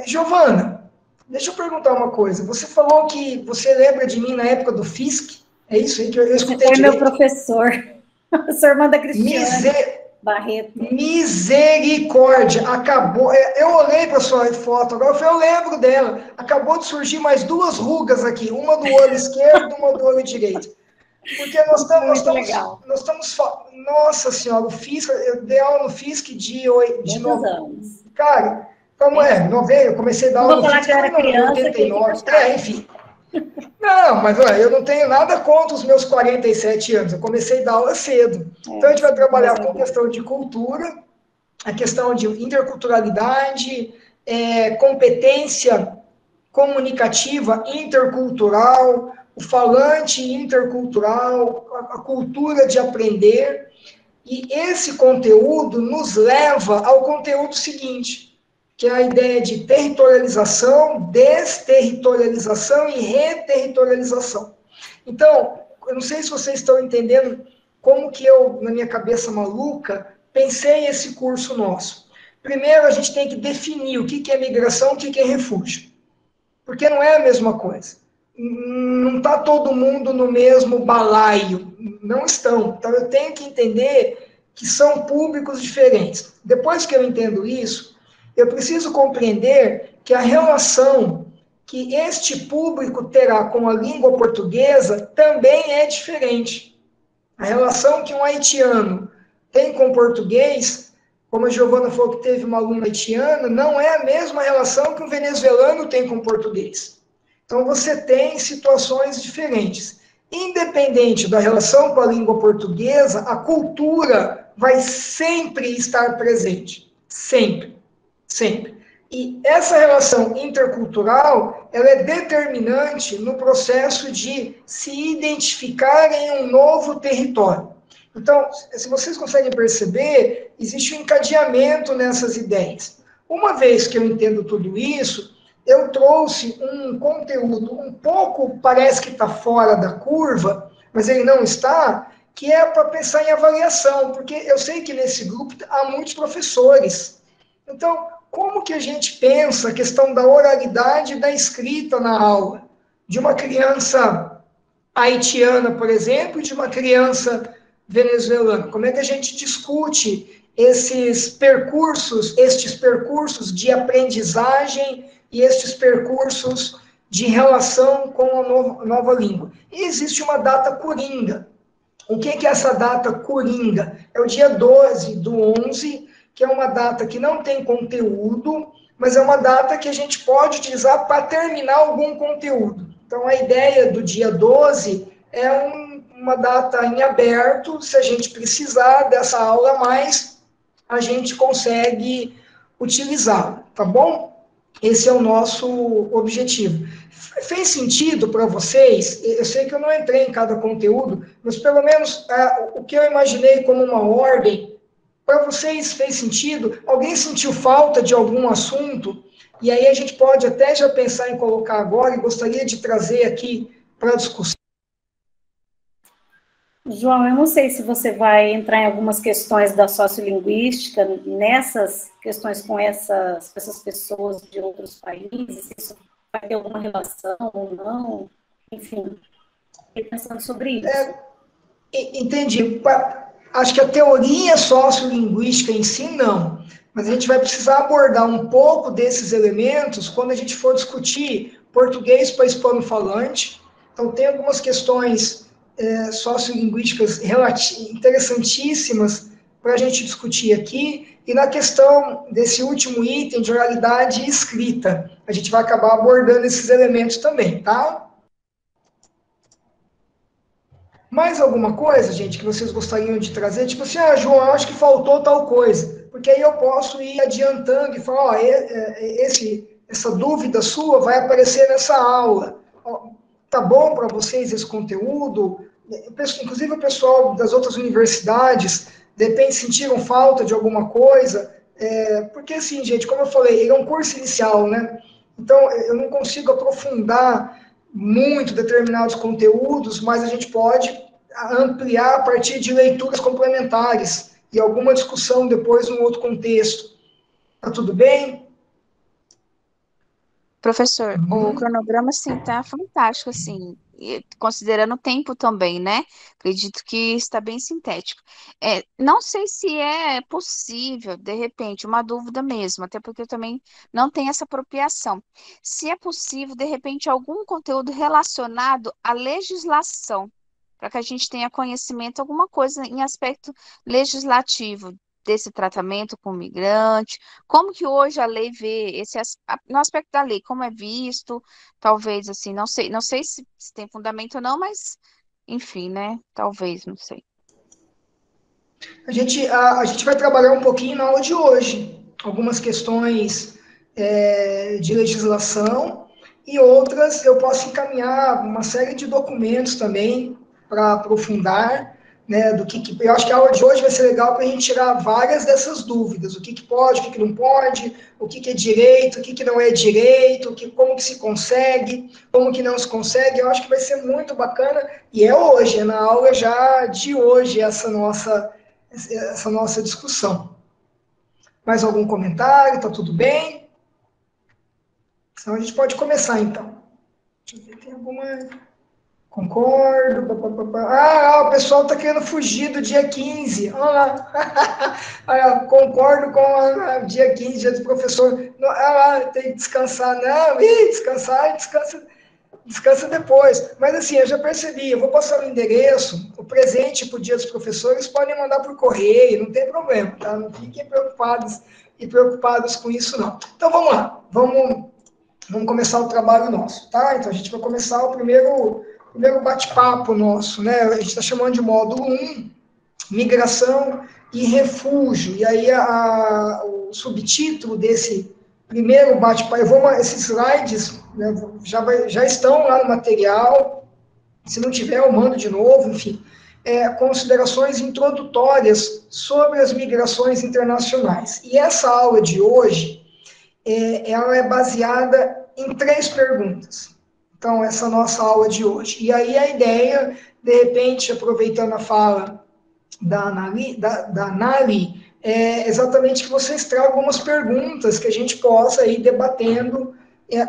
Giovana, deixa eu perguntar uma coisa. Você falou que você lembra de mim na época do FISC? É isso aí que eu escutei direito? Foi meu professor, a sua irmã da Cristiane Barreto. Misericórdia, acabou. Eu olhei para a sua foto agora, eu lembro dela. Acabou de surgir mais 2 rugas aqui, uma do olho esquerdo, uma do olho direito. Porque nós estamos nossa senhora, o FISC, eu dei aula no FISC de 9 anos. Cara, como eu comecei a dar aula no FISC em 89. Enfim. Não, mas olha, eu não tenho nada contra os meus 47 anos. Eu comecei a dar aula cedo. Então, a gente vai trabalhar com questão de cultura, a questão de interculturalidade, competência comunicativa intercultural, o falante intercultural, a cultura de aprender. E esse conteúdo nos leva ao conteúdo seguinte, que é a ideia de territorialização, desterritorialização e reterritorialização. Então, eu não sei se vocês estão entendendo como que eu, na minha cabeça maluca, pensei esse curso nosso. Primeiro, a gente tem que definir o que é migração, o que é refúgio. Porque não é a mesma coisa. Não está todo mundo no mesmo balaio. Não estão. Então, eu tenho que entender que são públicos diferentes. Depois que eu entendo isso, eu preciso compreender que a relação que este público terá com a língua portuguesa também é diferente. A relação que um haitiano tem com o português, como a Giovana falou que teve uma aluna haitiana, não é a mesma relação que um venezuelano tem com o português. Então, você tem situações diferentes. Independente da relação com a língua portuguesa, a cultura vai sempre estar presente. Sempre. Sempre. E essa relação intercultural, ela é determinante no processo de se identificar em um novo território. Então, se vocês conseguem perceber, existe um encadeamento nessas ideias. Uma vez que eu entendo tudo isso, eu trouxe um conteúdo um pouco, parece que está fora da curva, mas ele não está, que é para pensar em avaliação, porque eu sei que nesse grupo há muitos professores. Então, como que a gente pensa a questão da oralidade e da escrita na aula? De uma criança haitiana, por exemplo, e de uma criança venezuelana. Como é que a gente discute estes percursos de aprendizagem e estes percursos de relação com a nova língua? E existe uma data coringa. O que é essa data coringa? É o dia 12/11, que é uma data que não tem conteúdo, mas é uma data que a gente pode utilizar para terminar algum conteúdo. Então, a ideia do dia 12 é uma data em aberto. Se a gente precisar dessa aula a mais, a gente consegue utilizá-la, tá bom? Esse é o nosso objetivo. Fez sentido para vocês? Eu sei que eu não entrei em cada conteúdo, mas pelo menos o que eu imaginei como uma ordem, para vocês fez sentido? Alguém sentiu falta de algum assunto? E aí a gente pode até já pensar em colocar agora, e gostaria de trazer aqui para a discussão. João, eu não sei se você vai entrar em algumas questões da sociolinguística, nessas questões com essas pessoas de outros países, se isso vai ter alguma relação ou não, enfim, fiquei pensando sobre isso. Entendi. Acho que a teoria sociolinguística em si, não. Mas a gente vai precisar abordar um pouco desses elementos quando a gente for discutir português para hispano-falante. Então, tem algumas questões sociolinguísticas interessantíssimas para a gente discutir aqui. E na questão desse último item de oralidade e escrita, a gente vai acabar abordando esses elementos também, tá? Mais alguma coisa, gente, que vocês gostariam de trazer? Tipo assim, João, eu acho que faltou tal coisa. Porque aí eu posso ir adiantando e falar, essa dúvida sua vai aparecer nessa aula. Tá bom para vocês esse conteúdo? Inclusive o pessoal das outras universidades, de repente sentiram falta de alguma coisa. Porque assim, gente, como eu falei, ele é um curso inicial, né? Então, eu não consigo aprofundar muito determinados conteúdos, mas a gente pode ampliar a partir de leituras complementares e alguma discussão depois num outro contexto. Tá tudo bem? Professor, o cronograma, assim, tá fantástico, assim, considerando o tempo também, né? Acredito que está bem sintético. Não sei se é possível, de repente, uma dúvida mesmo, até porque eu também não tenho essa apropriação. Se é possível, de repente, algum conteúdo relacionado à legislação, para que a gente tenha conhecimento, alguma coisa em aspecto legislativo, desse tratamento com o migrante? Como que hoje a lei vê no aspecto da lei, como é visto? Talvez, assim, não sei se tem fundamento ou não, mas, enfim, né? Talvez, não sei. A gente vai trabalhar um pouquinho na aula de hoje, algumas questões de legislação e outras eu posso encaminhar uma série de documentos também para aprofundar, né, eu acho que a aula de hoje vai ser legal para a gente tirar várias dessas dúvidas, o que pode, o que não pode, o que é direito, o que não é direito, como que se consegue, como que não se consegue. Eu acho que vai ser muito bacana, e é hoje, é na aula já de hoje essa nossa discussão. Mais algum comentário? Tá tudo bem? Senão a gente pode começar, então. Deixa eu ver, tem alguma... Concordo. O pessoal está querendo fugir do dia 15. Olha lá. Concordo com o dia 15, dia do professor. Olha lá, tem que descansar. Não, descansar, descansa depois. Mas assim, eu já percebi, eu vou passar o endereço, o presente para o dia dos professores, podem mandar por correio, não tem problema, tá? Não fiquem preocupados com isso, não. Então vamos lá, vamos começar o trabalho nosso, tá? Então a gente vai começar o primeiro bate-papo nosso, né? A gente está chamando de módulo 1, migração e refúgio. E aí o subtítulo desse primeiro bate-papo, esses slides, né, já estão lá no material, se não tiver eu mando de novo, enfim. Considerações introdutórias sobre as migrações internacionais. E essa aula de hoje, ela é baseada em 3 perguntas. Então, essa nossa aula de hoje. E aí a ideia, de repente, aproveitando a fala da Nali, é exatamente que vocês tragam algumas perguntas que a gente possa ir debatendo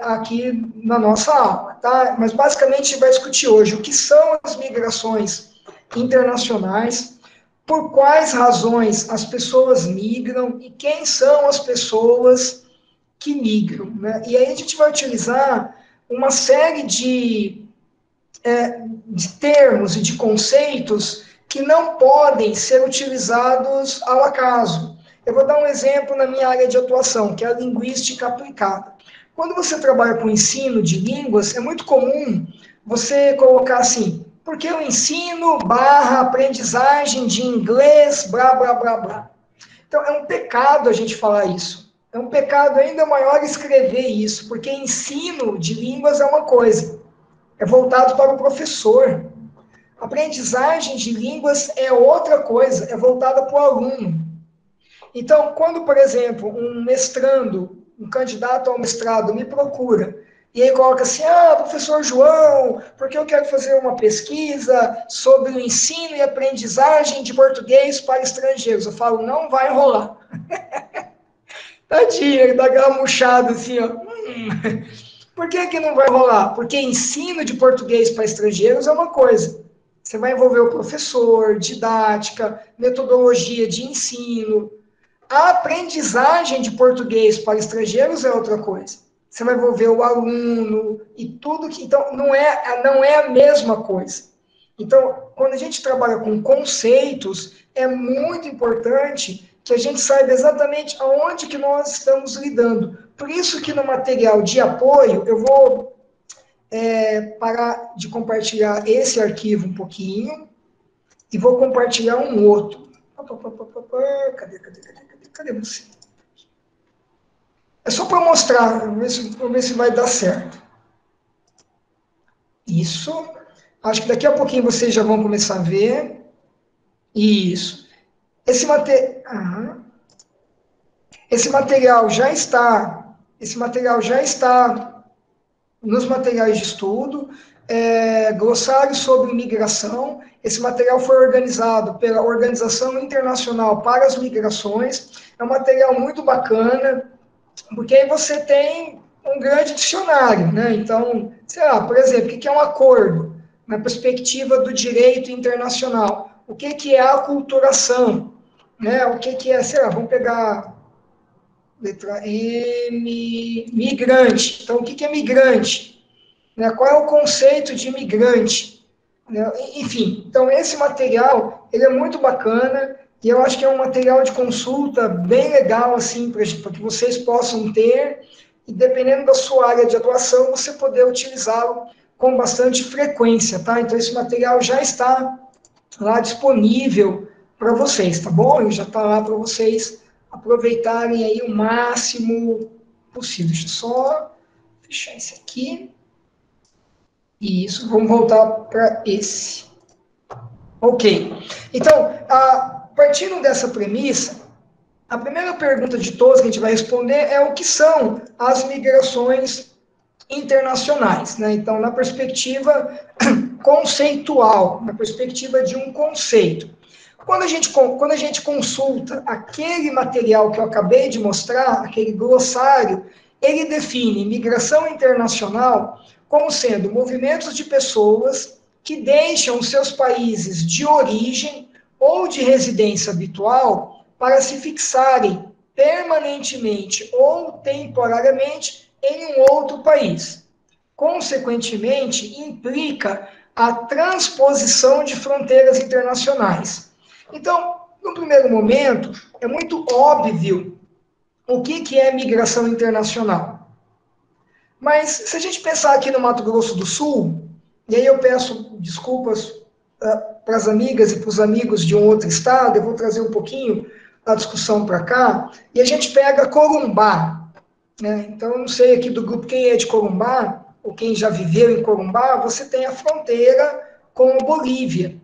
aqui na nossa aula, tá? Mas, basicamente, a gente vai discutir hoje o que são as migrações internacionais, por quais razões as pessoas migram e quem são as pessoas que migram, né? E aí a gente vai utilizar uma série de termos e de conceitos que não podem ser utilizados ao acaso. Eu vou dar um exemplo na minha área de atuação, que é a linguística aplicada. Quando você trabalha com ensino de línguas, é muito comum você colocar assim, porque eu ensino / aprendizagem de inglês, blá, blá, blá, blá. Então, é um pecado a gente falar isso. É um pecado ainda maior escrever isso, porque ensino de línguas é uma coisa, é voltado para o professor. Aprendizagem de línguas é outra coisa, é voltada para o aluno. Então, quando, por exemplo, um mestrando, um candidato ao mestrado me procura, e aí coloca assim, professor João, porque eu quero fazer uma pesquisa sobre o ensino e aprendizagem de português para estrangeiros. Eu falo, não vai rolar. Tadinho, ele dá aquela murchada assim, ó. Por que não vai rolar? Porque ensino de português para estrangeiros é uma coisa. Você vai envolver o professor, didática, metodologia de ensino. A aprendizagem de português para estrangeiros é outra coisa. Você vai envolver o aluno e tudo que... Então, não é a mesma coisa. Então, quando a gente trabalha com conceitos, é muito importante que a gente saiba exatamente aonde que nós estamos lidando. Por isso que no material de apoio, eu vou parar de compartilhar esse arquivo um pouquinho e vou compartilhar um outro. Cadê você? É só para mostrar, vou ver se vai dar certo. Isso. Acho que daqui a pouquinho vocês já vão começar a ver. Isso. Esse material já está nos materiais de estudo, glossário sobre migração. Esse material foi organizado pela Organização Internacional para as Migrações. É um material muito bacana, porque aí você tem um grande dicionário, né? Então, sei lá, por exemplo, o que é um acordo? Na perspectiva do direito internacional. O que é aculturação? Né? O que é, sei lá, vamos pegar letra M, migrante. Então, o que é migrante? Né? Qual é o conceito de migrante? Né? Enfim, então esse material, ele é muito bacana, e eu acho que é um material de consulta bem legal, assim, para que vocês possam ter, e dependendo da sua área de atuação, você poder utilizá-lo com bastante frequência, tá? Então, esse material já está lá disponível para vocês, tá bom? Ele já está lá para vocês aproveitarem aí o máximo possível. Deixa eu só fechar esse aqui. Isso, vamos voltar para esse. Ok. Então, partindo dessa premissa, a primeira pergunta de todas que a gente vai responder é o que são as migrações internacionais, né? Então, na perspectiva conceitual, na perspectiva de um conceito. Quando a gente consulta aquele material que eu acabei de mostrar, aquele glossário, ele define migração internacional como sendo movimentos de pessoas que deixam os seus países de origem ou de residência habitual para se fixarem permanentemente ou temporariamente em um outro país. Consequentemente, implica a transposição de fronteiras internacionais. Então, no primeiro momento, é muito óbvio o que é migração internacional. Mas, se a gente pensar aqui no Mato Grosso do Sul, e aí eu peço desculpas para as amigas e para os amigos de um outro estado, eu vou trazer um pouquinho a discussão para cá, e a gente pega Corumbá, né? Então, eu não sei aqui do grupo quem é de Corumbá, ou quem já viveu em Corumbá, você tem a fronteira com a Bolívia.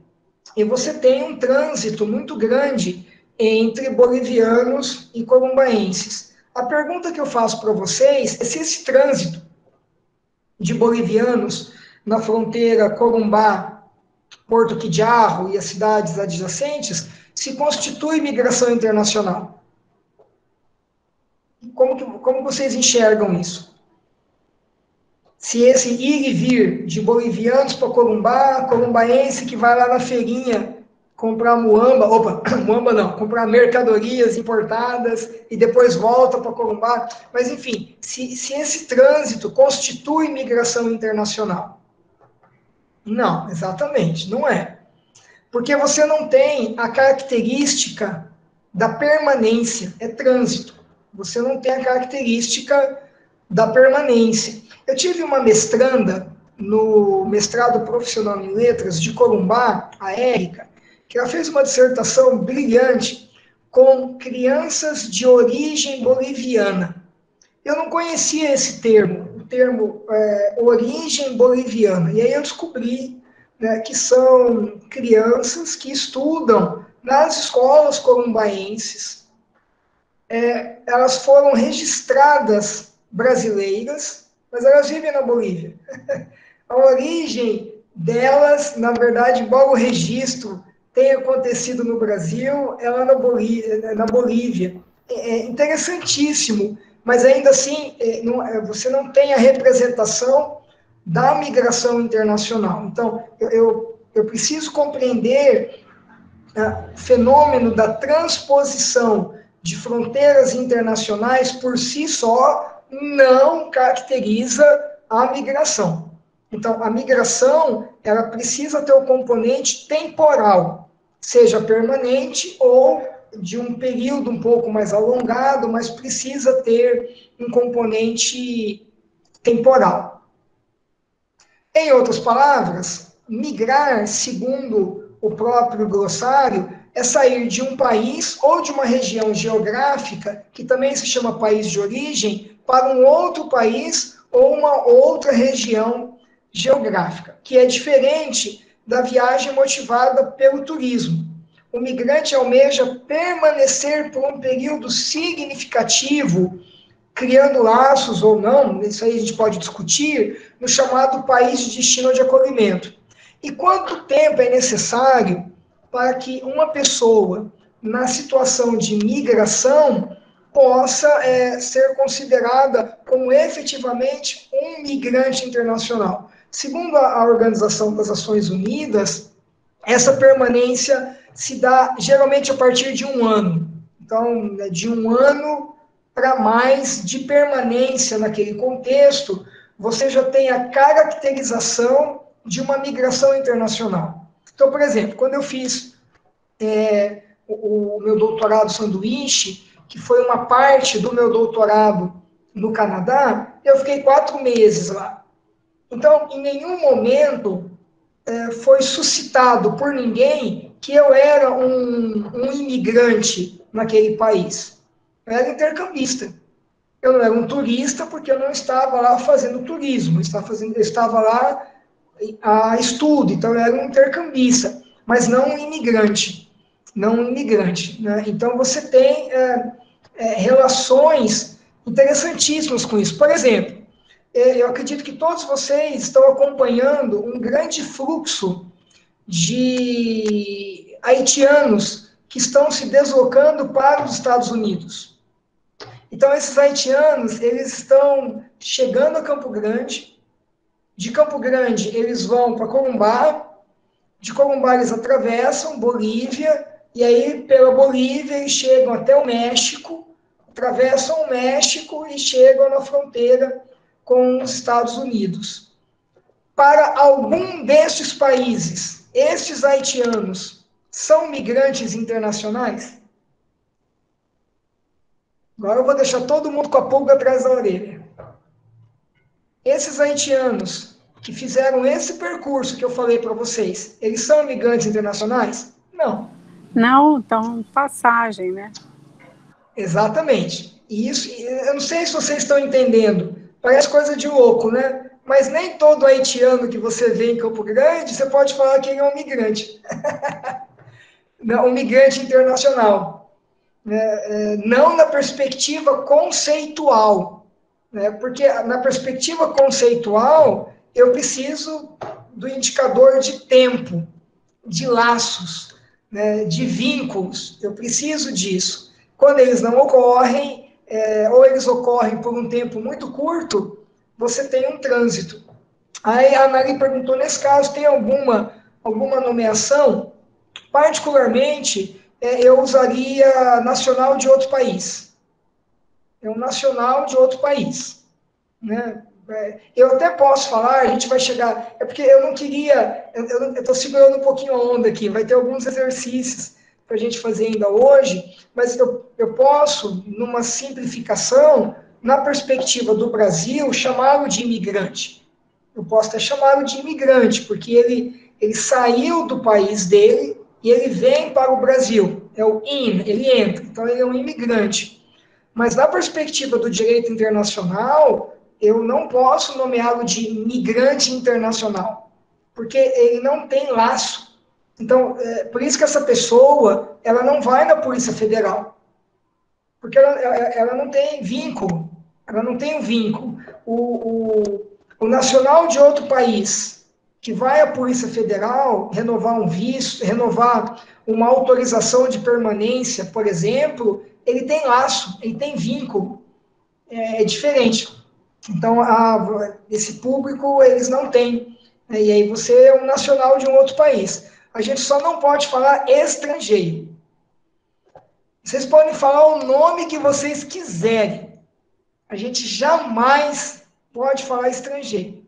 E você tem um trânsito muito grande entre bolivianos e corumbaenses. A pergunta que eu faço para vocês é se esse trânsito de bolivianos na fronteira Corumbá, Porto Quidiarro e as cidades adjacentes se constitui migração internacional. Como vocês enxergam isso? Se esse ir e vir de bolivianos para Corumbá, corumbaense que vai lá na feirinha comprar comprar mercadorias importadas e depois volta para Corumbá, mas enfim, se esse trânsito constitui migração internacional. Não, exatamente, não é. Porque você não tem a característica da permanência, é trânsito. Você não tem a característica da permanência. Eu tive uma mestranda no mestrado profissional em letras de Corumbá, a Érica, que ela fez uma dissertação brilhante com crianças de origem boliviana. Eu não conhecia esse termo, o termo origem boliviana. E aí eu descobri, né, que são crianças que estudam nas escolas corumbaenses. Elas foram registradas brasileiras, mas elas vivem na Bolívia. A origem delas, na verdade, embora o registro tenha acontecido no Brasil, ela na Bolívia. É interessantíssimo, mas ainda assim, você não tem a representação da migração internacional. Então, eu preciso compreender o fenômeno da transposição de fronteiras internacionais por si só não caracteriza a migração. Então, a migração, ela precisa ter o componente temporal, seja permanente ou de um período um pouco mais alongado, mas precisa ter um componente temporal. Em outras palavras, migrar, segundo o próprio glossário, é sair de um país ou de uma região geográfica, que também se chama país de origem, para um outro país ou uma outra região geográfica, que é diferente da viagem motivada pelo turismo. O migrante almeja permanecer por um período significativo, criando laços ou não, isso aí a gente pode discutir, no chamado país de destino ou de acolhimento. E quanto tempo é necessário para que uma pessoa, na situação de migração, possa ser considerada como efetivamente um migrante internacional? Segundo a Organização das Nações Unidas, essa permanência se dá geralmente a partir de 1 ano. Então, de 1 ano para mais de permanência naquele contexto, você já tem a caracterização de uma migração internacional. Então, por exemplo, quando eu fiz o meu doutorado sanduíche, que foi uma parte do meu doutorado no Canadá, eu fiquei 4 meses lá. Então, em nenhum momento foi suscitado por ninguém que eu era um imigrante naquele país. Eu era intercambista. Eu não era um turista porque eu não estava lá fazendo turismo, eu estava lá a estudo, então eu era um intercambista, mas não um imigrante. Não um imigrante. Né? Então, você tem relações interessantíssimas com isso. Por exemplo, eu acredito que todos vocês estão acompanhando um grande fluxo de haitianos que estão se deslocando para os Estados Unidos. Então, esses haitianos, eles estão chegando a Campo Grande, de Campo Grande eles vão para Corumbá, de Corumbá eles atravessam Bolívia, e aí pela Bolívia eles chegam até o México, atravessam o México e chegam na fronteira com os Estados Unidos. Para algum destes países, estes haitianos são migrantes internacionais? Agora eu vou deixar todo mundo com a pulga atrás da orelha. Esses haitianos que fizeram esse percurso que eu falei para vocês, eles são migrantes internacionais? Não. Não, então, passagem, né? Exatamente. E isso, eu não sei se vocês estão entendendo, parece coisa de louco, né? Mas nem todo haitiano que você vê em Campo Grande, você pode falar que ele é um migrante. Não, um migrante internacional. Não na perspectiva conceitual. Né? Porque na perspectiva conceitual, eu preciso do indicador de tempo, de laços, né? De vínculos. Eu preciso disso. Quando eles não ocorrem, ou eles ocorrem por um tempo muito curto, você tem um trânsito. Aí a Mari perguntou, nesse caso, tem alguma nomeação? Particularmente, eu usaria nacional de outro país. É um nacional de outro país. Né? Eu até posso falar, a gente vai chegar... É porque eu não queria... Eu estou segurando um pouquinho a onda aqui, vai ter alguns exercícios para a gente fazer ainda hoje, mas eu posso, numa simplificação, na perspectiva do Brasil, chamá-lo de imigrante. Eu posso até chamá-lo de imigrante, porque ele saiu do país dele e ele vem para o Brasil. É o ele entra, então ele é um imigrante. Mas na perspectiva do direito internacional, eu não posso nomeá-lo de migrante internacional, porque ele não tem laço. Então, por isso que essa pessoa, ela não vai na Polícia Federal, porque ela não tem vínculo, ela não tem um vínculo. O nacional de outro país, que vai à Polícia Federal renovar um visto, renovar uma autorização de permanência, por exemplo, ele tem laço, ele tem vínculo, é diferente. Então, esse público, eles não têm. E aí você é um nacional de um outro país. A gente só não pode falar estrangeiro. Vocês podem falar o nome que vocês quiserem. A gente jamais pode falar estrangeiro.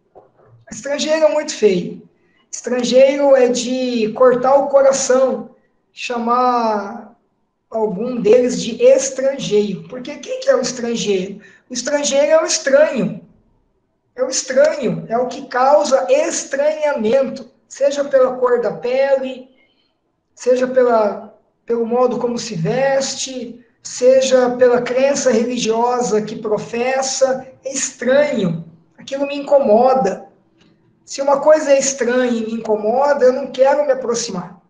Estrangeiro é muito feio. Estrangeiro é de cortar o coração, chamar algum deles de estrangeiro. Porque quem que é o estrangeiro? O estrangeiro é o estranho. É o estranho, é o que causa estranhamento, seja pela cor da pele, seja pelo modo como se veste, seja pela crença religiosa que professa. É estranho, aquilo me incomoda. Se uma coisa é estranha e me incomoda, eu não quero me aproximar.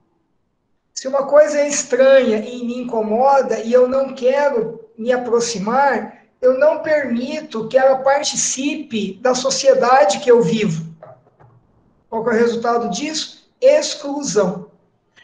Se uma coisa é estranha e me incomoda e eu não quero me aproximar, eu não permito que ela participe da sociedade que eu vivo. Qual é o resultado disso? Exclusão.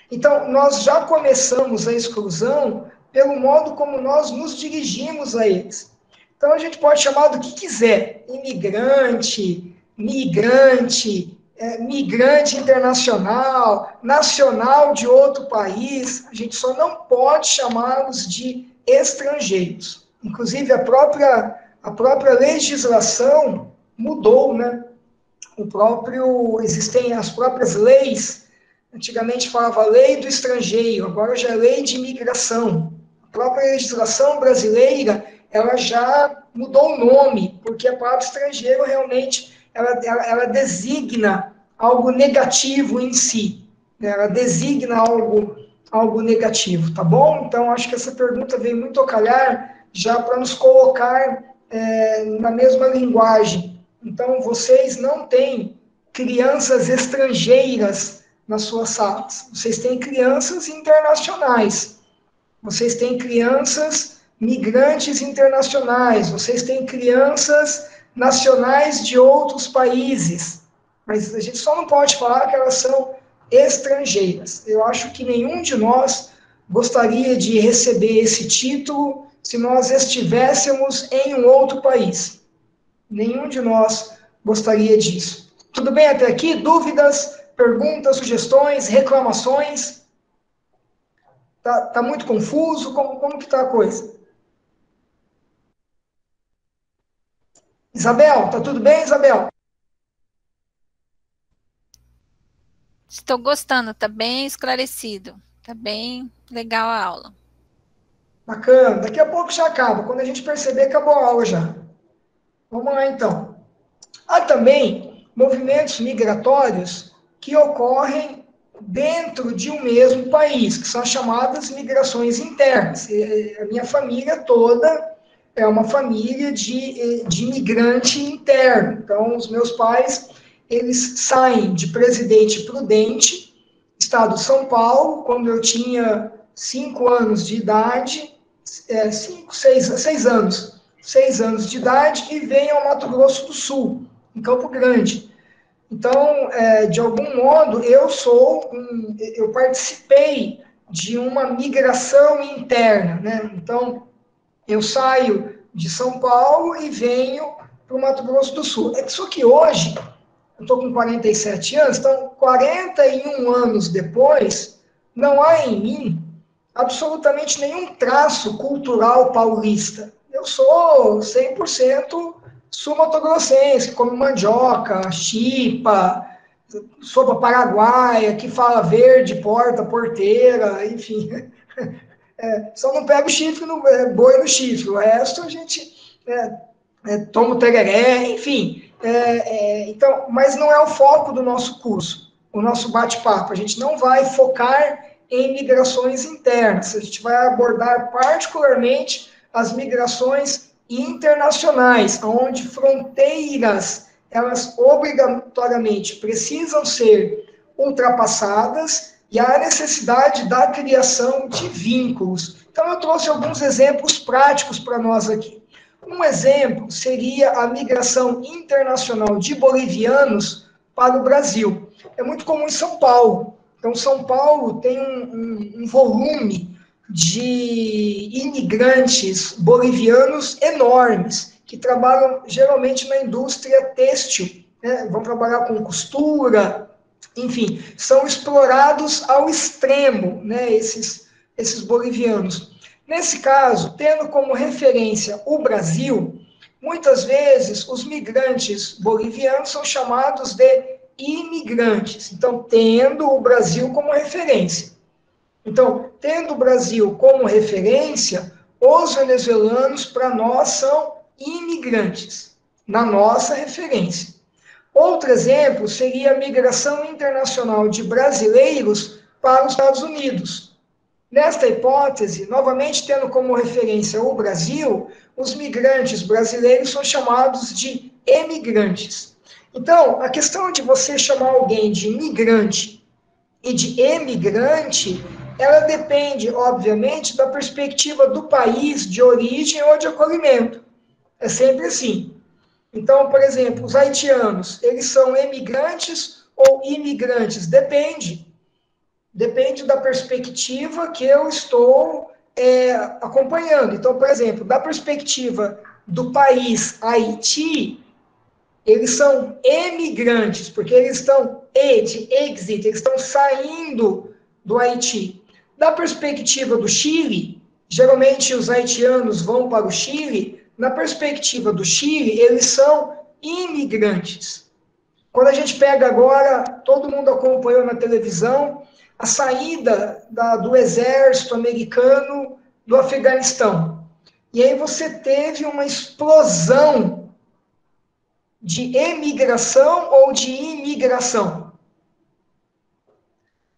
Então, nós já começamos a exclusão pelo modo como nós nos dirigimos a eles. Então, a gente pode chamar do que quiser. Imigrante, migrante, migrante internacional, nacional de outro país. A gente só não pode chamá-los de estrangeiros. Inclusive, a própria legislação mudou, né? Existem as próprias leis Antigamente falava lei do estrangeiro, agora já é lei de imigração. A própria legislação brasileira, ela já mudou o nome, porque a palavra estrangeiro realmente, ela designa algo negativo em si, né? Ela designa algo negativo, tá bom? Então, acho que essa pergunta veio muito ao calhar, já para nos colocar na mesma linguagem. Então, vocês não têm crianças estrangeiras nas suas salas. Vocês têm crianças internacionais. Vocês têm crianças migrantes internacionais. Vocês têm crianças nacionais de outros países. Mas a gente só não pode falar que elas são estrangeiras. Eu acho que nenhum de nós gostaria de receber esse título se nós estivéssemos em um outro país. Nenhum de nós gostaria disso. Tudo bem até aqui? Dúvidas, perguntas, sugestões, reclamações? Tá muito confuso? Como que tá a coisa? Isabel, tá tudo bem, Isabel? Estou gostando, tá bem esclarecido, tá bem legal a aula. Bacana, daqui a pouco já acaba, quando a gente perceber, acabou a aula já. Vamos lá, então. Há também movimentos migratórios que ocorrem dentro de um mesmo país, que são chamadas migrações internas. A minha família toda é uma família de imigrante interno. Então, os meus pais, eles saem de Presidente Prudente, estado de São Paulo, quando eu tinha 5 anos de idade, 6 anos. 6 anos de idade, e vem ao Mato Grosso do Sul, em Campo Grande. Então, de algum modo, eu participei de uma migração interna, né? Então, eu saio de São Paulo e venho para o Mato Grosso do Sul. Só que hoje, eu estou com 47 anos, então, 41 anos depois, não há em mim absolutamente nenhum traço cultural paulista. Eu sou 100% sul-mato-grossense, como mandioca, chipa, sopa paraguaia, que fala verde, porta, porteira, enfim. Só não pego chifre boi no chifre, o resto a gente toma o tereré, enfim. Então, mas não é o foco do nosso curso, o nosso bate-papo. A gente não vai focar em migrações internas, a gente vai abordar particularmente as migrações internacionais, onde fronteiras, elas obrigatoriamente precisam ser ultrapassadas e há necessidade da criação de vínculos. Então, eu trouxe alguns exemplos práticos para nós aqui. Um exemplo seria a migração internacional de bolivianos para o Brasil. É muito comum em São Paulo. Então, São Paulo tem um volume de imigrantes bolivianos enormes, que trabalham geralmente na indústria têxtil, né? Vão trabalhar com costura, enfim, são explorados ao extremo, né, esses bolivianos. Nesse caso, tendo como referência o Brasil, muitas vezes os migrantes bolivianos são chamados de imigrantes. Então, tendo o Brasil como referência. Então, tendo o Brasil como referência, os venezuelanos, para nós, são imigrantes, na nossa referência. Outro exemplo seria a migração internacional de brasileiros para os Estados Unidos. Nesta hipótese, novamente tendo como referência o Brasil, os migrantes brasileiros são chamados de emigrantes. Então, a questão de você chamar alguém de imigrante e de emigrante, ela depende, obviamente, da perspectiva do país de origem ou de acolhimento. É sempre assim. Então, por exemplo, os haitianos, eles são emigrantes ou imigrantes? Depende. Depende da perspectiva que eu estou acompanhando. Então, por exemplo, da perspectiva do país Haiti, eles são emigrantes, porque eles estão de exit, eles estão saindo do Haiti. Da perspectiva do Chile, geralmente os haitianos vão para o Chile. Na perspectiva do Chile, eles são imigrantes. Quando a gente pega agora, todo mundo acompanhou na televisão, a saída do exército americano do Afeganistão. E aí você teve uma explosão de emigração ou de imigração.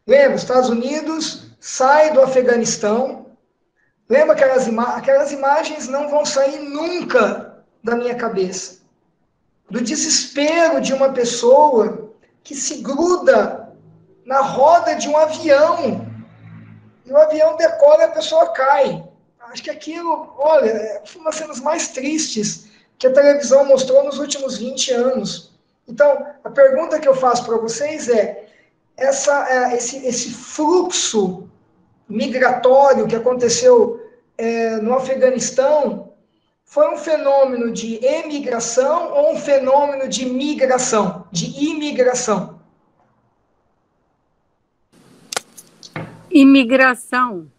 Lembra, os Estados Unidos sai do Afeganistão. Lembra aquelas imagens não vão sair nunca da minha cabeça. Do desespero de uma pessoa que se gruda na roda de um avião. E o avião decola e a pessoa cai. Acho que aquilo, olha, foi uma das cenas mais tristes que a televisão mostrou nos últimos 20 anos. Então, a pergunta que eu faço para vocês é, esse fluxo migratório que aconteceu no Afeganistão foi um fenômeno de emigração ou um fenômeno de migração, de imigração? Imigração.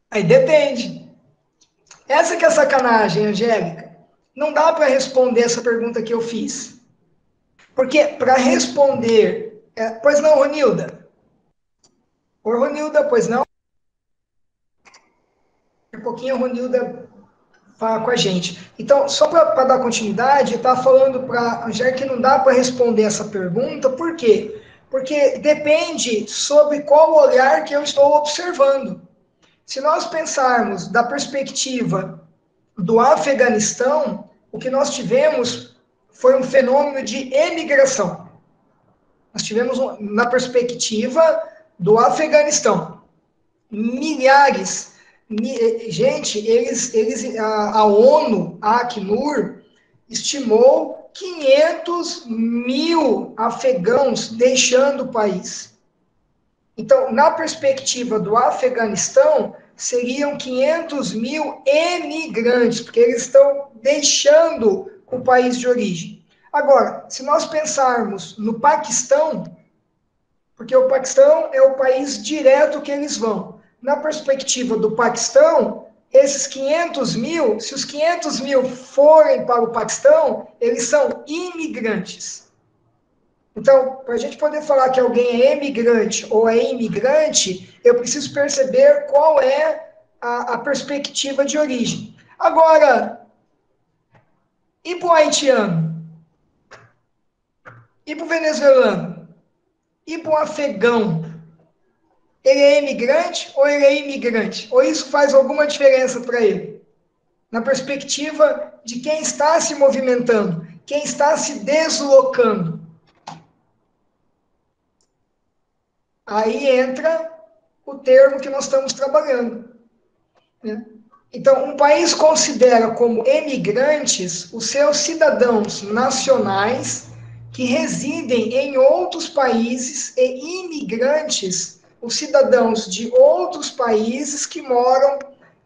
Aí depende. Essa que é a sacanagem, Angélica. Não dá para responder essa pergunta que eu fiz. Porque para responder... pois não, Ronilda? Oi, Ronilda, pois não? Daqui a pouquinho a Ronilda fala com a gente. Então, só para dar continuidade, eu estava falando para a Angélica que não dá para responder essa pergunta. Por quê? Porque depende sobre qual olhar que eu estou observando. Se nós pensarmos da perspectiva do Afeganistão, o que nós tivemos foi um fenômeno de emigração. Nós tivemos, na perspectiva do Afeganistão, milhares. Gente, a ONU, a Acnur, estimou 500 mil afegãos deixando o país. Então, na perspectiva do Afeganistão, seriam 500 mil emigrantes, porque eles estão deixando o país de origem. Agora, se nós pensarmos no Paquistão, porque o Paquistão é o país direto que eles vão. Na perspectiva do Paquistão, esses 500 mil, se os 500 mil forem para o Paquistão, eles são imigrantes. Então, para a gente poder falar que alguém é emigrante ou é imigrante, eu preciso perceber qual é a perspectiva de origem. Agora, e para o haitiano? E para o venezuelano? E para o afegão? Ele é imigrante ou ele é imigrante? Ou isso faz alguma diferença para ele? Na perspectiva de quem está se movimentando, quem está se deslocando. Aí entra o termo que nós estamos trabalhando. Né? Então, um país considera como emigrantes os seus cidadãos nacionais que residem em outros países e imigrantes, os cidadãos de outros países que moram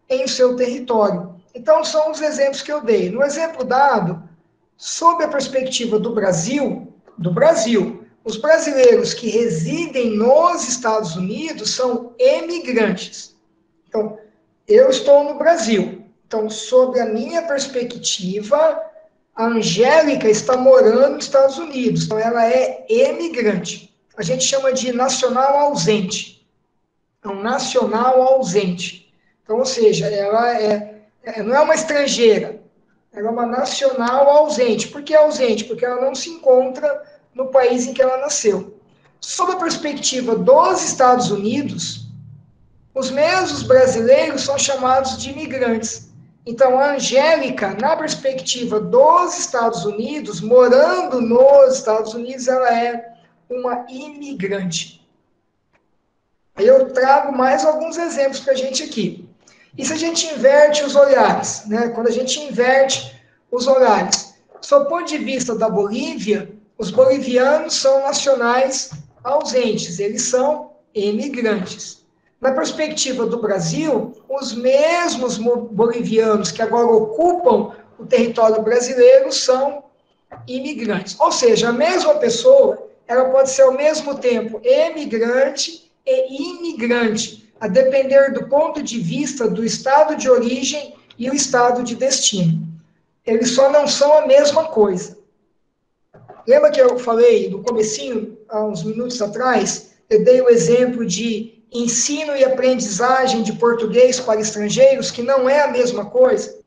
em seu território. Então, são os exemplos que eu dei. No exemplo dado, sob a perspectiva do Brasil, os brasileiros que residem nos Estados Unidos são emigrantes. Então, eu estou no Brasil. Então, sob a minha perspectiva, a Angélica está morando nos Estados Unidos. Então, ela é emigrante. A gente chama de nacional ausente. É um nacional ausente. Então, ou seja, ela não é uma estrangeira. Ela é uma nacional ausente. Por que ausente? Porque ela não se encontra no país em que ela nasceu. Sob a perspectiva dos Estados Unidos, os mesmos brasileiros são chamados de imigrantes. Então, a Angélica, na perspectiva dos Estados Unidos, morando nos Estados Unidos, ela é uma imigrante. Eu trago mais alguns exemplos para a gente aqui. E se a gente inverte os olhares, né? Quando a gente inverte os olhares, sob o ponto de vista da Bolívia, os bolivianos são nacionais ausentes, eles são emigrantes. Na perspectiva do Brasil, os mesmos bolivianos que agora ocupam o território brasileiro são imigrantes. Ou seja, a mesma pessoa, ela pode ser ao mesmo tempo emigrante e imigrante, a depender do ponto de vista do estado de origem e o estado de destino. Eles só não são a mesma coisa. Lembra que eu falei no comecinho, há uns minutos atrás, eu dei o exemplo de ensino e aprendizagem de português para estrangeiros, que não é a mesma coisa.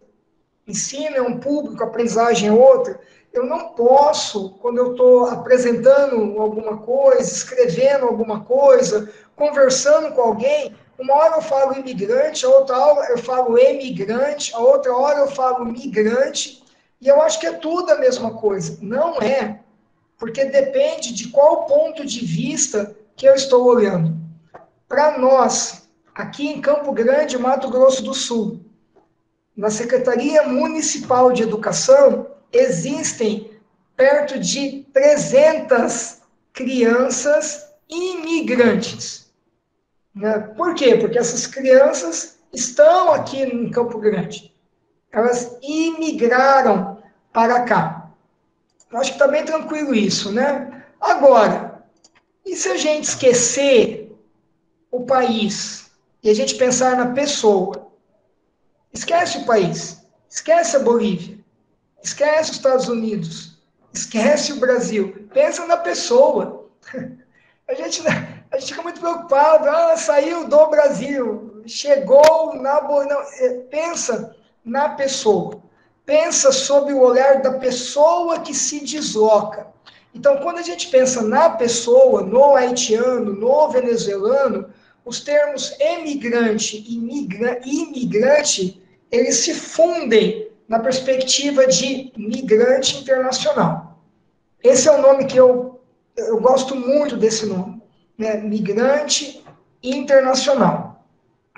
Ensino é um público, aprendizagem é outra. Eu não posso, quando eu estou apresentando alguma coisa, escrevendo alguma coisa, conversando com alguém, uma hora eu falo imigrante, a outra hora eu falo emigrante, a outra hora eu falo migrante, e eu acho que é tudo a mesma coisa. Não é, porque depende de qual ponto de vista que eu estou olhando. Para nós, aqui em Campo Grande, Mato Grosso do Sul, na Secretaria Municipal de Educação, existem perto de 300 crianças imigrantes. Né? Por quê? Porque essas crianças estão aqui em Campo Grande. Elas imigraram para cá. Eu acho que está bem tranquilo isso, né? Agora, e se a gente esquecer o país e a gente pensar na pessoa? Esquece o país, esquece a Bolívia, esquece os Estados Unidos, esquece o Brasil, pensa na pessoa. A gente fica muito preocupado, saiu do Brasil, chegou na Bolívia. Pensa na pessoa, pensa sob o olhar da pessoa que se desloca. Então, quando a gente pensa na pessoa, no haitiano, no venezuelano, os termos emigrante e imigrante, eles se fundem na perspectiva de migrante internacional. Esse é o nome que eu gosto muito desse nome, né? Migrante internacional.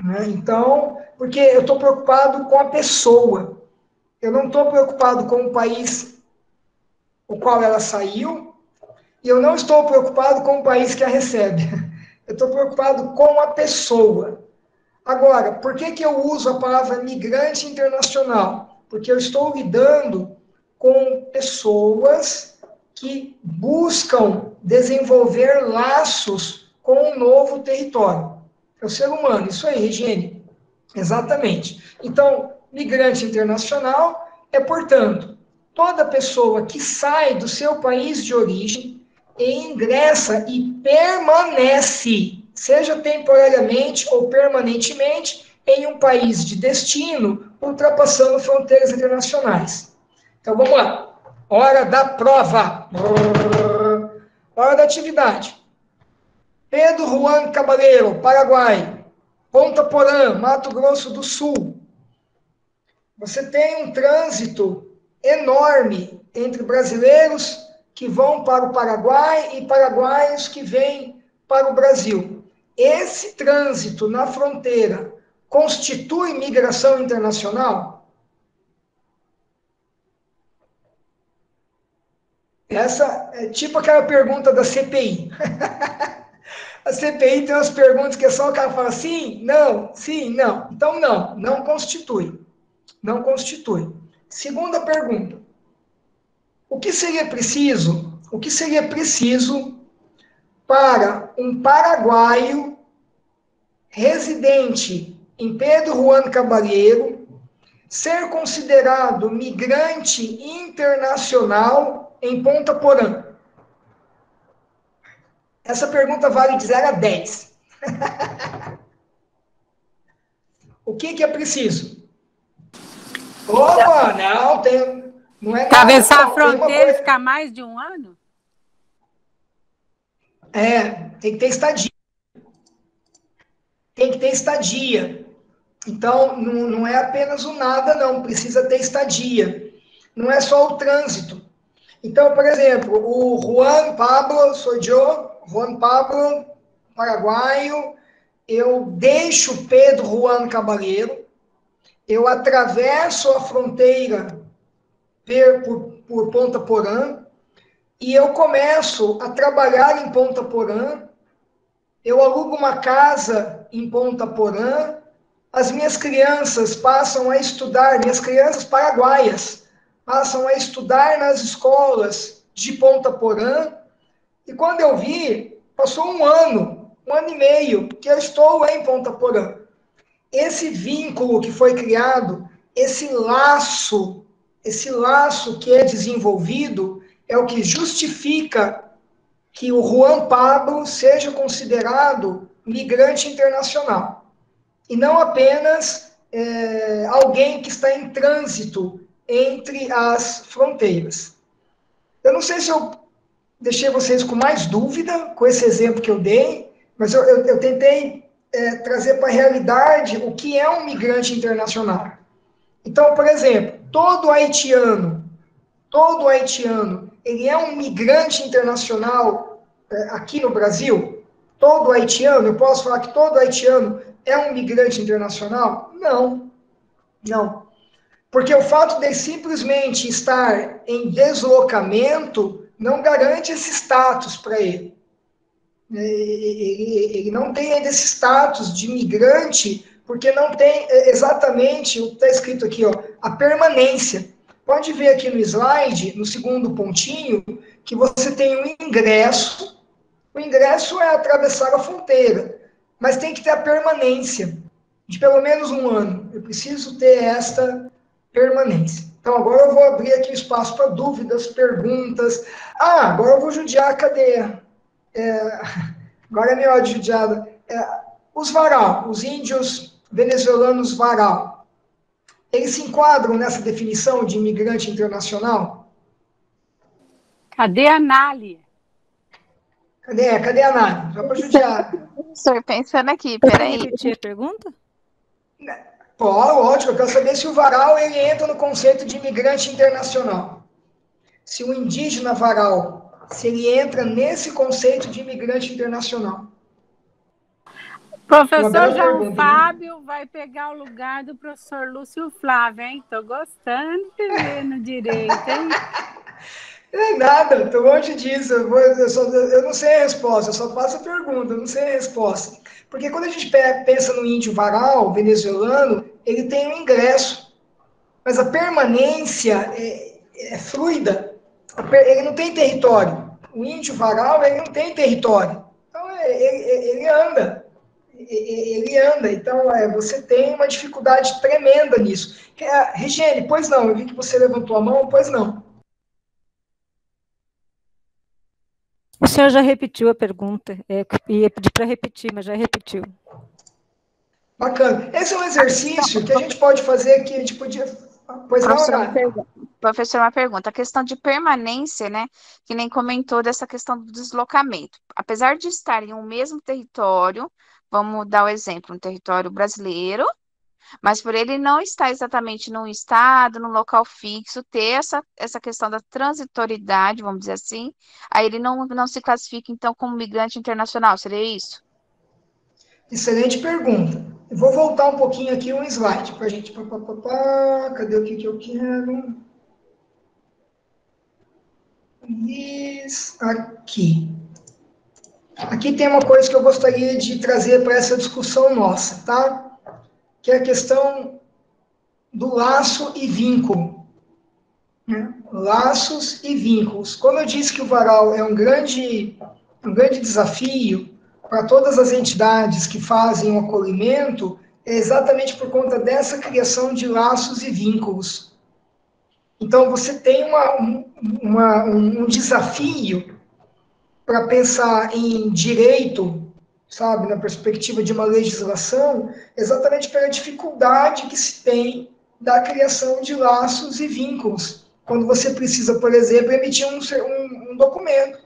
Né? Então, porque eu estou preocupado com a pessoa, eu não estou preocupado com o país o qual ela saiu, e eu não estou preocupado com o país que a recebe. Eu estou preocupado com a pessoa. Agora, por que eu uso a palavra migrante internacional? Porque eu estou lidando com pessoas que buscam desenvolver laços com um novo território. É o ser humano, isso aí, Regiane. Exatamente. Então, migrante internacional é, portanto, toda pessoa que sai do seu país de origem e ingressa e permanece, seja temporariamente ou permanentemente, em um país de destino, ultrapassando fronteiras internacionais. Então, vamos lá. Hora da prova. Hora da atividade. Pedro Juan Cabaleiro, Paraguai. Ponta Porã, Mato Grosso do Sul. Você tem um trânsito enorme entre brasileiros que vão para o Paraguai e paraguaios que vêm para o Brasil. Esse trânsito na fronteira constitui migração internacional? Essa é tipo aquela pergunta da CPI. A CPI tem umas perguntas que é só o cara fala sim, não. Então, não constitui. Não constitui. Segunda pergunta. O que seria preciso para um paraguaio residente em Pedro Juan Cabaleiro ser considerado migrante internacional em Ponta Porã? Essa pergunta vale de 0 a 10. O que é preciso? Opa, não é atravessar a fronteira e ficar mais de um ano? Tem que ter estadia. Tem que ter estadia. Então, não é apenas o nada, não. Precisa ter estadia. Não é só o trânsito. Então, por exemplo, o Juan Pablo, Juan Pablo, paraguaio, eu deixo Pedro Juan Cabaleiro, eu atravesso a fronteira por Ponta Porã, e eu começo a trabalhar em Ponta Porã, eu alugo uma casa em Ponta Porã, as minhas crianças passam a estudar, minhas crianças paraguaias, passam a estudar nas escolas de Ponta Porã, e quando eu vi, passou um ano e meio, que eu estou em Ponta Porã. Esse vínculo que foi criado, esse laço que é desenvolvido, é o que justifica que o Juan Pablo seja considerado migrante internacional, e não apenas alguém que está em trânsito entre as fronteiras. Eu não sei se eu deixei vocês com mais dúvida com esse exemplo que eu dei, mas eu tentei trazer para a realidade o que é um migrante internacional. Então, por exemplo, todo haitiano, ele é um migrante internacional aqui no Brasil? Todo haitiano, eu posso falar que todo haitiano é um migrante internacional? Não, não. Porque o fato de simplesmente estar em deslocamento não garante esse status para ele. Ele não tem ainda esse status de migrante, porque não tem exatamente o que está escrito aqui, ó, a permanência. Pode ver aqui no slide, no segundo pontinho, que você tem um ingresso. O ingresso é atravessar a fronteira, mas tem que ter a permanência de pelo menos 1 ano. Eu preciso ter esta permanência. Então, agora eu vou abrir aqui o espaço para dúvidas, perguntas. Agora eu vou judiar a cadeia. Agora é melhor de judiada. Os varal, os índios venezuelanos varal, eles se enquadram nessa definição de imigrante internacional? Cadê a Nali? Cadê a Nali? Só para judiar. Professor, pensando aqui, peraí. Pode repetir a pergunta? Lógico, eu quero saber se o varal ele entra no conceito de imigrante internacional. Se o indígena varal, se ele entra nesse conceito de imigrante internacional. Professor João Fábio vai pegar o lugar do professor Lúcio Flávio, hein? Estou gostando de ver no direito, hein? Nada, estou longe disso. Eu não sei a resposta, eu só faço a pergunta, eu não sei a resposta. Porque quando a gente pensa no índio varal venezuelano, ele tem um ingresso, mas a permanência é fluida, ele não tem território. O índio varal, ele não tem território. Então, ele anda. Então, você tem uma dificuldade tremenda nisso. Regiane, pois não, eu vi que você levantou a mão, pois não. O senhor já repetiu a pergunta, ia pedir para repetir, mas já repetiu. Bacana. Esse é um exercício que a gente pode fazer, que a gente podia... Pois não, Professor, uma pergunta. A questão de permanência, né, que nem comentou dessa questão do deslocamento. Apesar de estarem em um mesmo território, vamos dar o exemplo, um território brasileiro, mas por ele não estar exatamente num estado, num local fixo, ter essa questão da transitoriedade, vamos dizer assim, aí ele não se classifica, então, como migrante internacional, seria isso? Excelente pergunta. Eu vou voltar um pouquinho aqui um slide para a gente... Cadê o que eu quero? Isso aqui. Aqui tem uma coisa que eu gostaria de trazer para essa discussão nossa, tá? Que é a questão do laço e vínculo. Né? Laços e vínculos. Como eu disse que o varal é um grande desafio para todas as entidades que fazem o acolhimento, é exatamente por conta dessa criação de laços e vínculos. Então, você tem um desafio para pensar em direito, sabe, na perspectiva de uma legislação, exatamente pela dificuldade que se tem da criação de laços e vínculos. Quando você precisa, por exemplo, emitir um documento,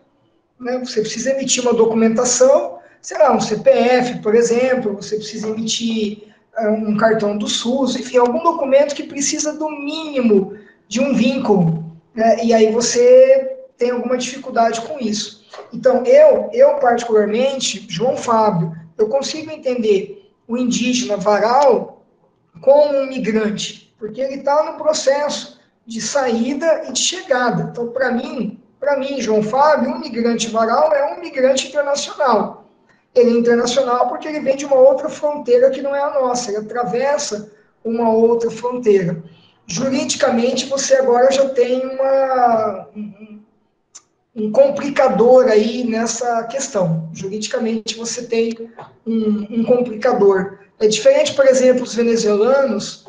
né? Você precisa emitir uma documentação, sei lá, um CPF, por exemplo, você precisa emitir um cartão do SUS, enfim, algum documento que precisa do mínimo de um vínculo, né? E aí você tem alguma dificuldade com isso. Então, eu particularmente, João Fábio, eu consigo entender o indígena varal como um migrante, porque ele está no processo de saída e de chegada. Então, para mim, João Fábio, um migrante varal é um migrante internacional. Ele é internacional porque ele vem de uma outra fronteira que não é a nossa, ele atravessa uma outra fronteira. Juridicamente, você agora já tem um complicador aí nessa questão. Juridicamente, você tem um complicador. É diferente, por exemplo, os venezuelanos,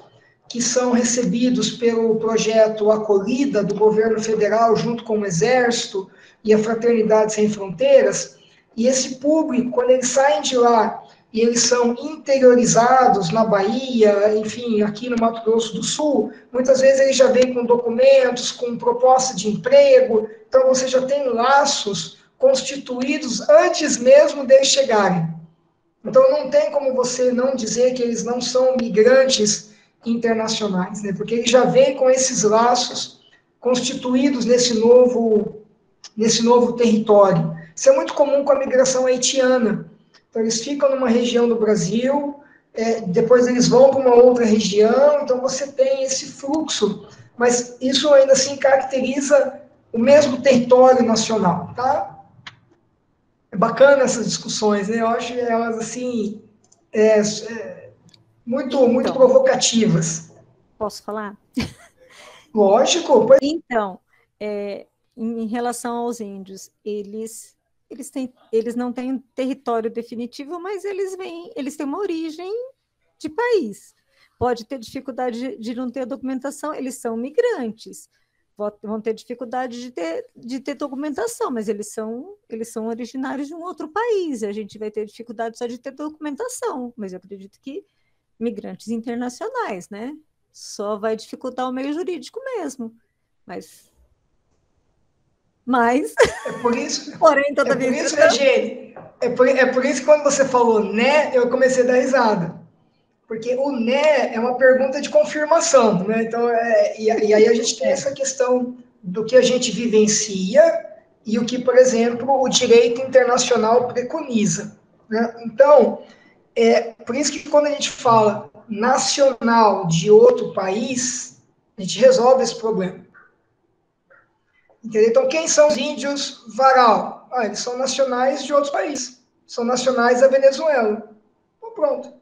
que são recebidos pelo projeto Acolhida do governo federal, junto com o Exército e a Fraternidade Sem Fronteiras, e esse público, quando eles saem de lá e eles são interiorizados na Bahia, enfim, aqui no Mato Grosso do Sul, muitas vezes eles já vêm com documentos, com proposta de emprego, então você já tem laços constituídos antes mesmo deles chegarem. Então não tem como você não dizer que eles não são migrantes internacionais, né? Porque eles já vêm com esses laços constituídos nesse novo território. Isso é muito comum com a migração haitiana. Então, eles ficam numa região do Brasil, depois eles vão para uma outra região, então você tem esse fluxo, mas isso ainda assim caracteriza o mesmo território nacional, tá? É bacana essas discussões, né? Eu acho elas, assim, muito provocativas. Posso falar? Lógico. Então, em relação aos índios, eles não têm um território definitivo, mas eles têm uma origem de país. Pode ter dificuldade de não ter documentação, eles são migrantes. Vão ter dificuldade de ter documentação, mas eles são originários de um outro país. A gente vai ter dificuldade só de ter documentação, mas eu acredito que migrantes internacionais, né? Só vai dificultar o meio jurídico mesmo. Mas é por isso, porém, todavia, Eugênia, é por isso que quando você falou né, eu comecei a dar risada. Porque o né é uma pergunta de confirmação, né? Então, e aí a gente tem essa questão do que a gente vivencia e o que, por exemplo, o direito internacional preconiza, né? Então, por isso que quando a gente fala nacional de outro país, a gente resolve esse problema. Entendeu? Então, quem são os índios varal? Eles são nacionais de outros países. São nacionais da Venezuela. Então, pronto.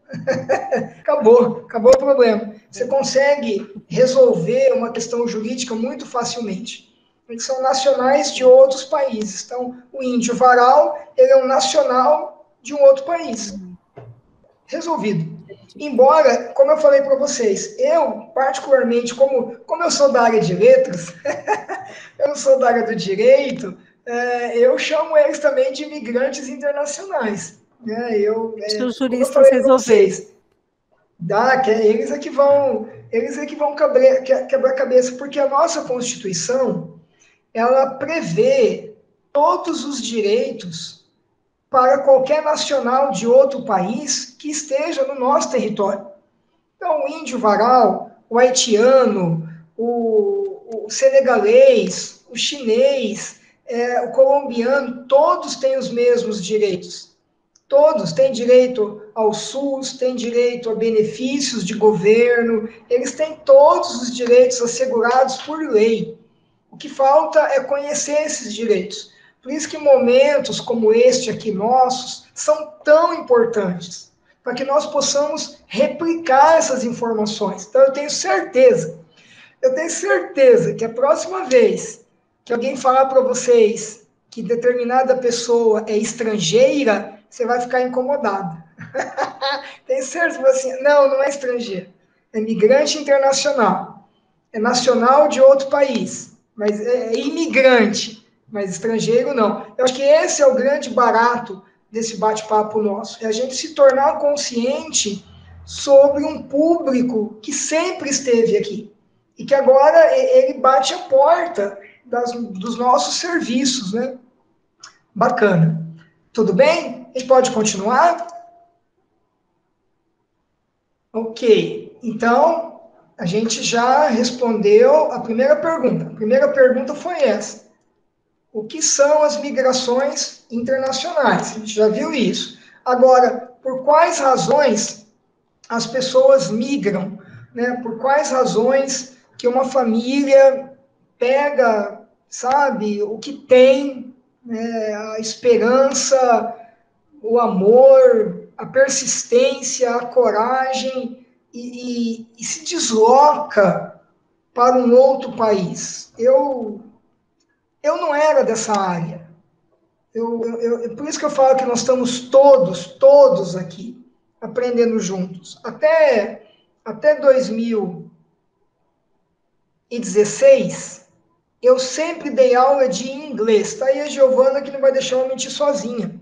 Acabou o problema. Você consegue resolver uma questão jurídica muito facilmente. Eles são nacionais de outros países. Então, o índio varal, ele é um nacional de um outro país. Resolvido. Embora, como eu falei para vocês, eu, particularmente, como eu sou da área de letras, eu sou da área do direito, eu chamo eles também de imigrantes internacionais. Deixa os juristas resolver. Eles é que vão quebrar a cabeça, porque a nossa Constituição, ela prevê todos os direitos para qualquer nacional de outro país que esteja no nosso território. Então, o índio varal, o haitiano, o senegalês, o chinês, o colombiano, todos têm os mesmos direitos. Todos têm direito ao SUS, têm direito a benefícios de governo, eles têm todos os direitos assegurados por lei. O que falta é conhecer esses direitos. Por isso que momentos como este aqui nossos são tão importantes, para que nós possamos replicar essas informações. Então, eu tenho certeza que a próxima vez que alguém falar para vocês que determinada pessoa é estrangeira, você vai ficar incomodado. Tem certeza? Assim, não é estrangeiro. É migrante internacional. É nacional de outro país. Mas é imigrante. Mas estrangeiro não. Eu acho que esse é o grande barato desse bate-papo nosso. É a gente se tornar consciente sobre um público que sempre esteve aqui. E que agora ele bate a porta dos nossos serviços, né? Bacana. Tudo bem? A gente pode continuar? Ok. Então, a gente já respondeu a primeira pergunta. A primeira pergunta foi essa. O que são as migrações internacionais? A gente já viu isso. Agora, por quais razões as pessoas migram? Né? Por quais razões que uma família pega, sabe, o que tem, né, a esperança, o amor, a persistência, a coragem e se desloca para um outro país. Eu não era dessa área. Por isso que eu falo que nós estamos todos aqui, aprendendo juntos. Até 2000 2016, eu sempre dei aula de inglês. Tá aí a Giovana que não vai deixar eu mentir sozinha.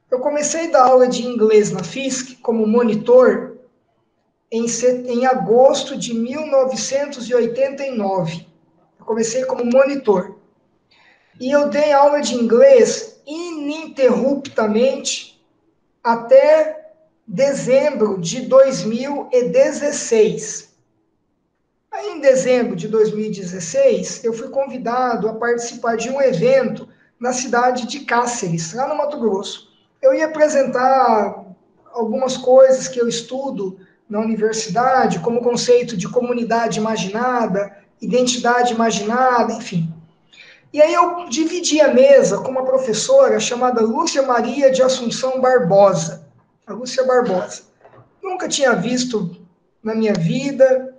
Eu comecei a dar aula de inglês na FISC como monitor em agosto de 1989. Eu comecei como monitor. E eu dei aula de inglês ininterruptamente até dezembro de 2016. Aí, em dezembro de 2016, eu fui convidado a participar de um evento na cidade de Cáceres, lá no Mato Grosso. Eu ia apresentar algumas coisas que eu estudo na universidade, como o conceito de comunidade imaginada, identidade imaginada, enfim. E aí eu dividi a mesa com uma professora chamada Lúcia Maria de Assunção Barbosa. A Lúcia Barbosa. Nunca tinha visto na minha vida,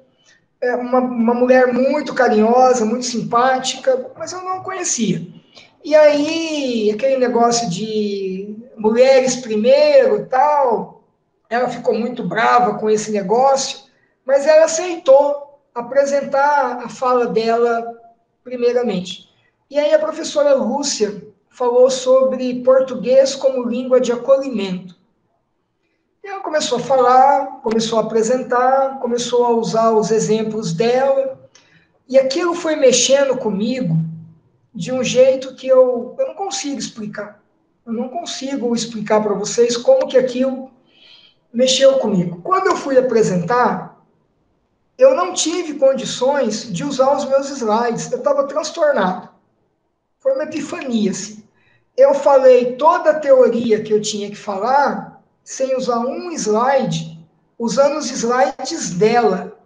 uma mulher muito carinhosa, muito simpática, mas eu não a conhecia. E aí, aquele negócio de mulheres primeiro e tal, ela ficou muito brava com esse negócio, mas ela aceitou apresentar a fala dela primeiramente. E aí a professora Lúcia falou sobre português como língua de acolhimento. E ela começou a falar, começou a apresentar, começou a usar os exemplos dela, e aquilo foi mexendo comigo de um jeito que eu não consigo explicar. Eu não consigo explicar para vocês como que aquilo mexeu comigo. Quando eu fui apresentar, eu não tive condições de usar os meus slides, eu estava transtornado. Foi uma epifania, assim. Eu falei toda a teoria que eu tinha que falar, sem usar um slide, usando os slides dela.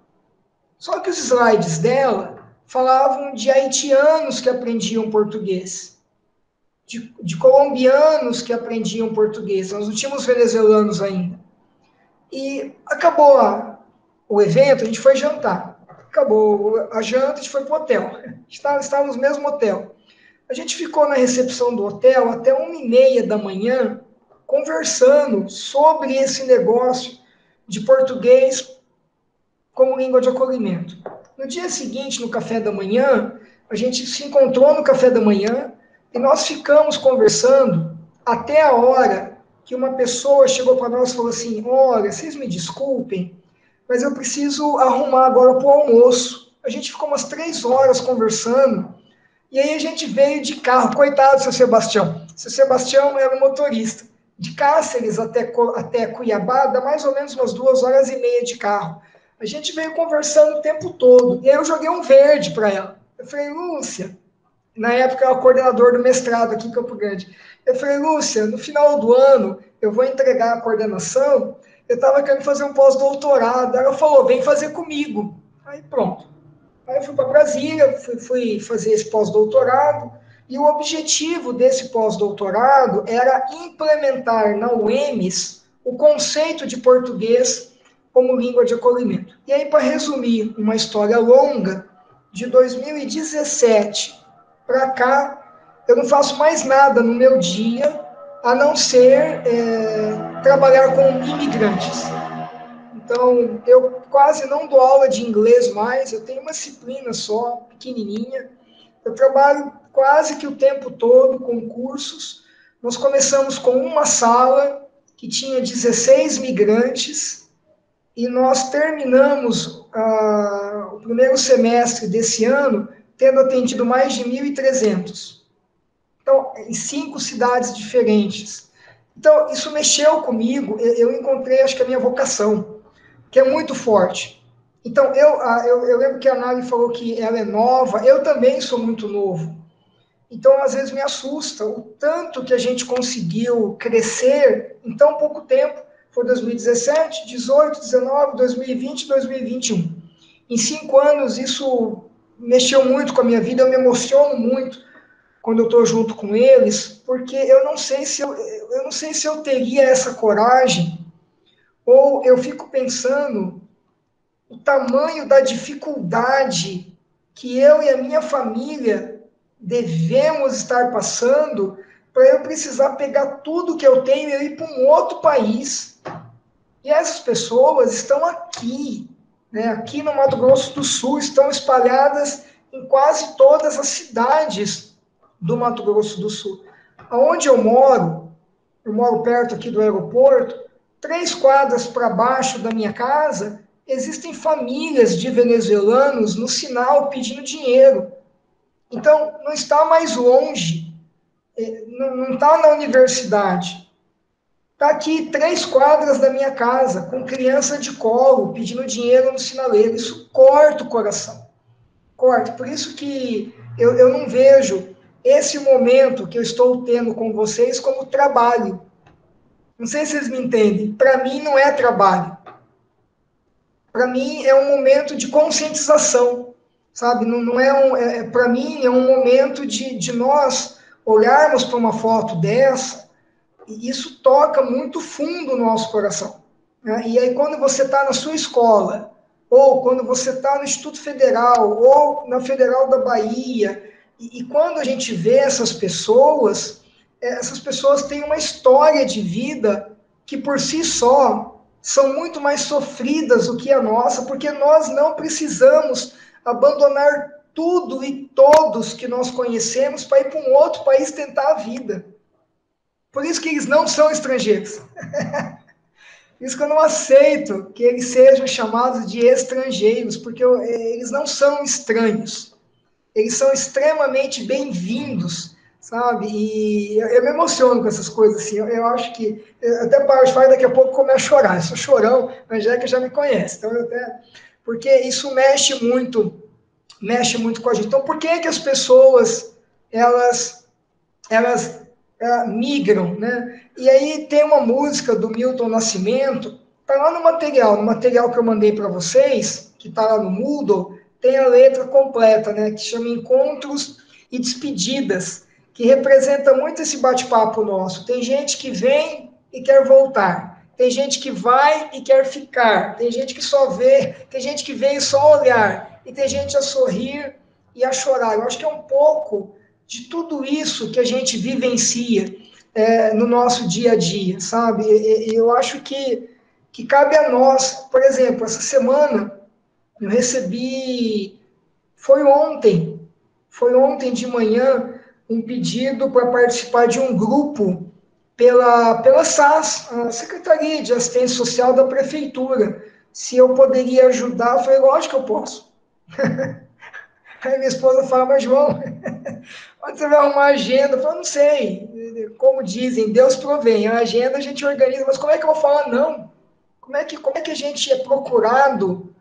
Só que os slides dela falavam de haitianos que aprendiam português, de colombianos que aprendiam português. Nós não tínhamos venezuelanos ainda. E acabou o evento, a gente foi jantar. Acabou a janta, a gente foi para o hotel. Estávamos no mesmo hotel. A gente ficou na recepção do hotel até 1h30 da manhã, conversando sobre esse negócio de português como língua de acolhimento. No dia seguinte, no café da manhã, a gente se encontrou no café da manhã e nós ficamos conversando até a hora que uma pessoa chegou para nós e falou assim: olha, vocês me desculpem, mas eu preciso arrumar agora para o almoço. A gente ficou umas 3 horas conversando. E aí a gente veio de carro, coitado do seu Sebastião. Seu Sebastião era um motorista. De Cáceres até Cuiabá, dá mais ou menos umas 2h30 de carro. A gente veio conversando o tempo todo. E aí eu joguei um verde para ela. Eu falei: Lúcia, na época eu era coordenador do mestrado aqui em Campo Grande. Eu falei: Lúcia, no final do ano eu vou entregar a coordenação, eu estava querendo fazer um pós-doutorado. Ela falou: vem fazer comigo. Aí pronto. Aí eu fui para Brasília, fui fazer esse pós-doutorado, e o objetivo desse pós-doutorado era implementar na UEMS o conceito de português como língua de acolhimento. E aí, para resumir uma história longa, de 2017 para cá, eu não faço mais nada no meu dia, a não ser trabalhar com imigrantes. Então, eu quase não dou aula de inglês mais, eu tenho uma disciplina só, pequenininha. Eu trabalho quase que o tempo todo com cursos. Nós começamos com uma sala que tinha 16 migrantes e nós terminamos o primeiro semestre desse ano tendo atendido mais de 1.300. Então, em 5 cidades diferentes. Então, isso mexeu comigo, eu encontrei, acho que a minha vocação, que é muito forte. Então, eu lembro que a Nali falou que ela é nova, eu também sou muito novo. Então, às vezes me assusta o tanto que a gente conseguiu crescer em tão pouco tempo. Foi 2017, 18, 19, 2020, 2021. Em 5 anos, isso mexeu muito com a minha vida, eu me emociono muito quando eu estou junto com eles, porque eu não sei se eu teria essa coragem. Ou eu fico pensando o tamanho da dificuldade que eu e a minha família devemos estar passando para eu precisar pegar tudo que eu tenho e ir para um outro país. E essas pessoas estão aqui. né? Aqui no Mato Grosso do Sul estão espalhadas em quase todas as cidades do Mato Grosso do Sul. Onde eu moro perto aqui do aeroporto, 3 quadras para baixo da minha casa, existem famílias de venezuelanos no sinal pedindo dinheiro. Então, não está mais longe, não está na universidade. Está aqui 3 quadras da minha casa, com criança de colo, pedindo dinheiro no sinaleiro. Isso corta o coração. Corta. Por isso que eu não vejo esse momento que eu estou tendo com vocês como trabalho. Não sei se vocês me entendem. Para mim, não é trabalho. Para mim, é um momento de conscientização, sabe? Não é para mim, é um momento de nós olharmos para uma foto dessa, e isso toca muito fundo no nosso coração, né? E aí, quando você está na sua escola, ou quando você está no Instituto Federal, ou na Federal da Bahia, e quando a gente vê essas pessoas têm uma história de vida que, por si só, são muito mais sofridas do que a nossa, porque nós não precisamos abandonar tudo e todos que nós conhecemos para ir para um outro país tentar a vida. Por isso que eles não são estrangeiros. Por isso que eu não aceito que eles sejam chamados de estrangeiros, porque eles não são estranhos. Eles são extremamente bem-vindos, sabe? E eu me emociono com essas coisas, assim. Eu acho que... Eu até paro de falar e daqui a pouco começo a chorar. Eu sou chorão, a Angélica já me conhece. Então, porque isso mexe muito com a gente. Então, por que as pessoas, elas migram, né? E aí tem uma música do Milton Nascimento, tá lá no material que eu mandei para vocês, que tá lá no Moodle, tem a letra completa, né? Que chama Encontros e Despedidas, que representa muito esse bate-papo nosso. Tem gente que vem e quer voltar, tem gente que vai e quer ficar, tem gente que só vê, tem gente que veio só olhar, e tem gente a sorrir e a chorar. Eu acho que é um pouco de tudo isso que a gente vivencia no nosso dia a dia, sabe? Eu acho que cabe a nós, por exemplo, essa semana eu recebi, foi ontem de manhã, um pedido para participar de um grupo pela SAS, a Secretaria de Assistência Social da Prefeitura. Se eu poderia ajudar, eu falei, lógico que eu posso. Aí minha esposa fala, mas João, onde você vai arrumar a agenda? Eu falo, não sei. Como dizem, Deus provém. A agenda a gente organiza, mas como é que eu vou falar não? Como é que a gente é procurado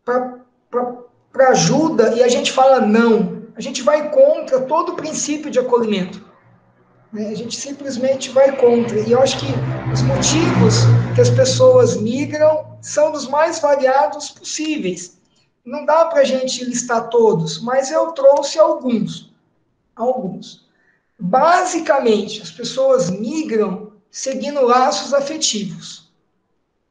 para ajuda e a gente fala não? A gente vai contra todo o princípio de acolhimento. Né? A gente simplesmente vai contra. E eu acho que os motivos que as pessoas migram são dos mais variados possíveis. Não dá para a gente listar todos, mas eu trouxe alguns. Basicamente, as pessoas migram seguindo laços afetivos.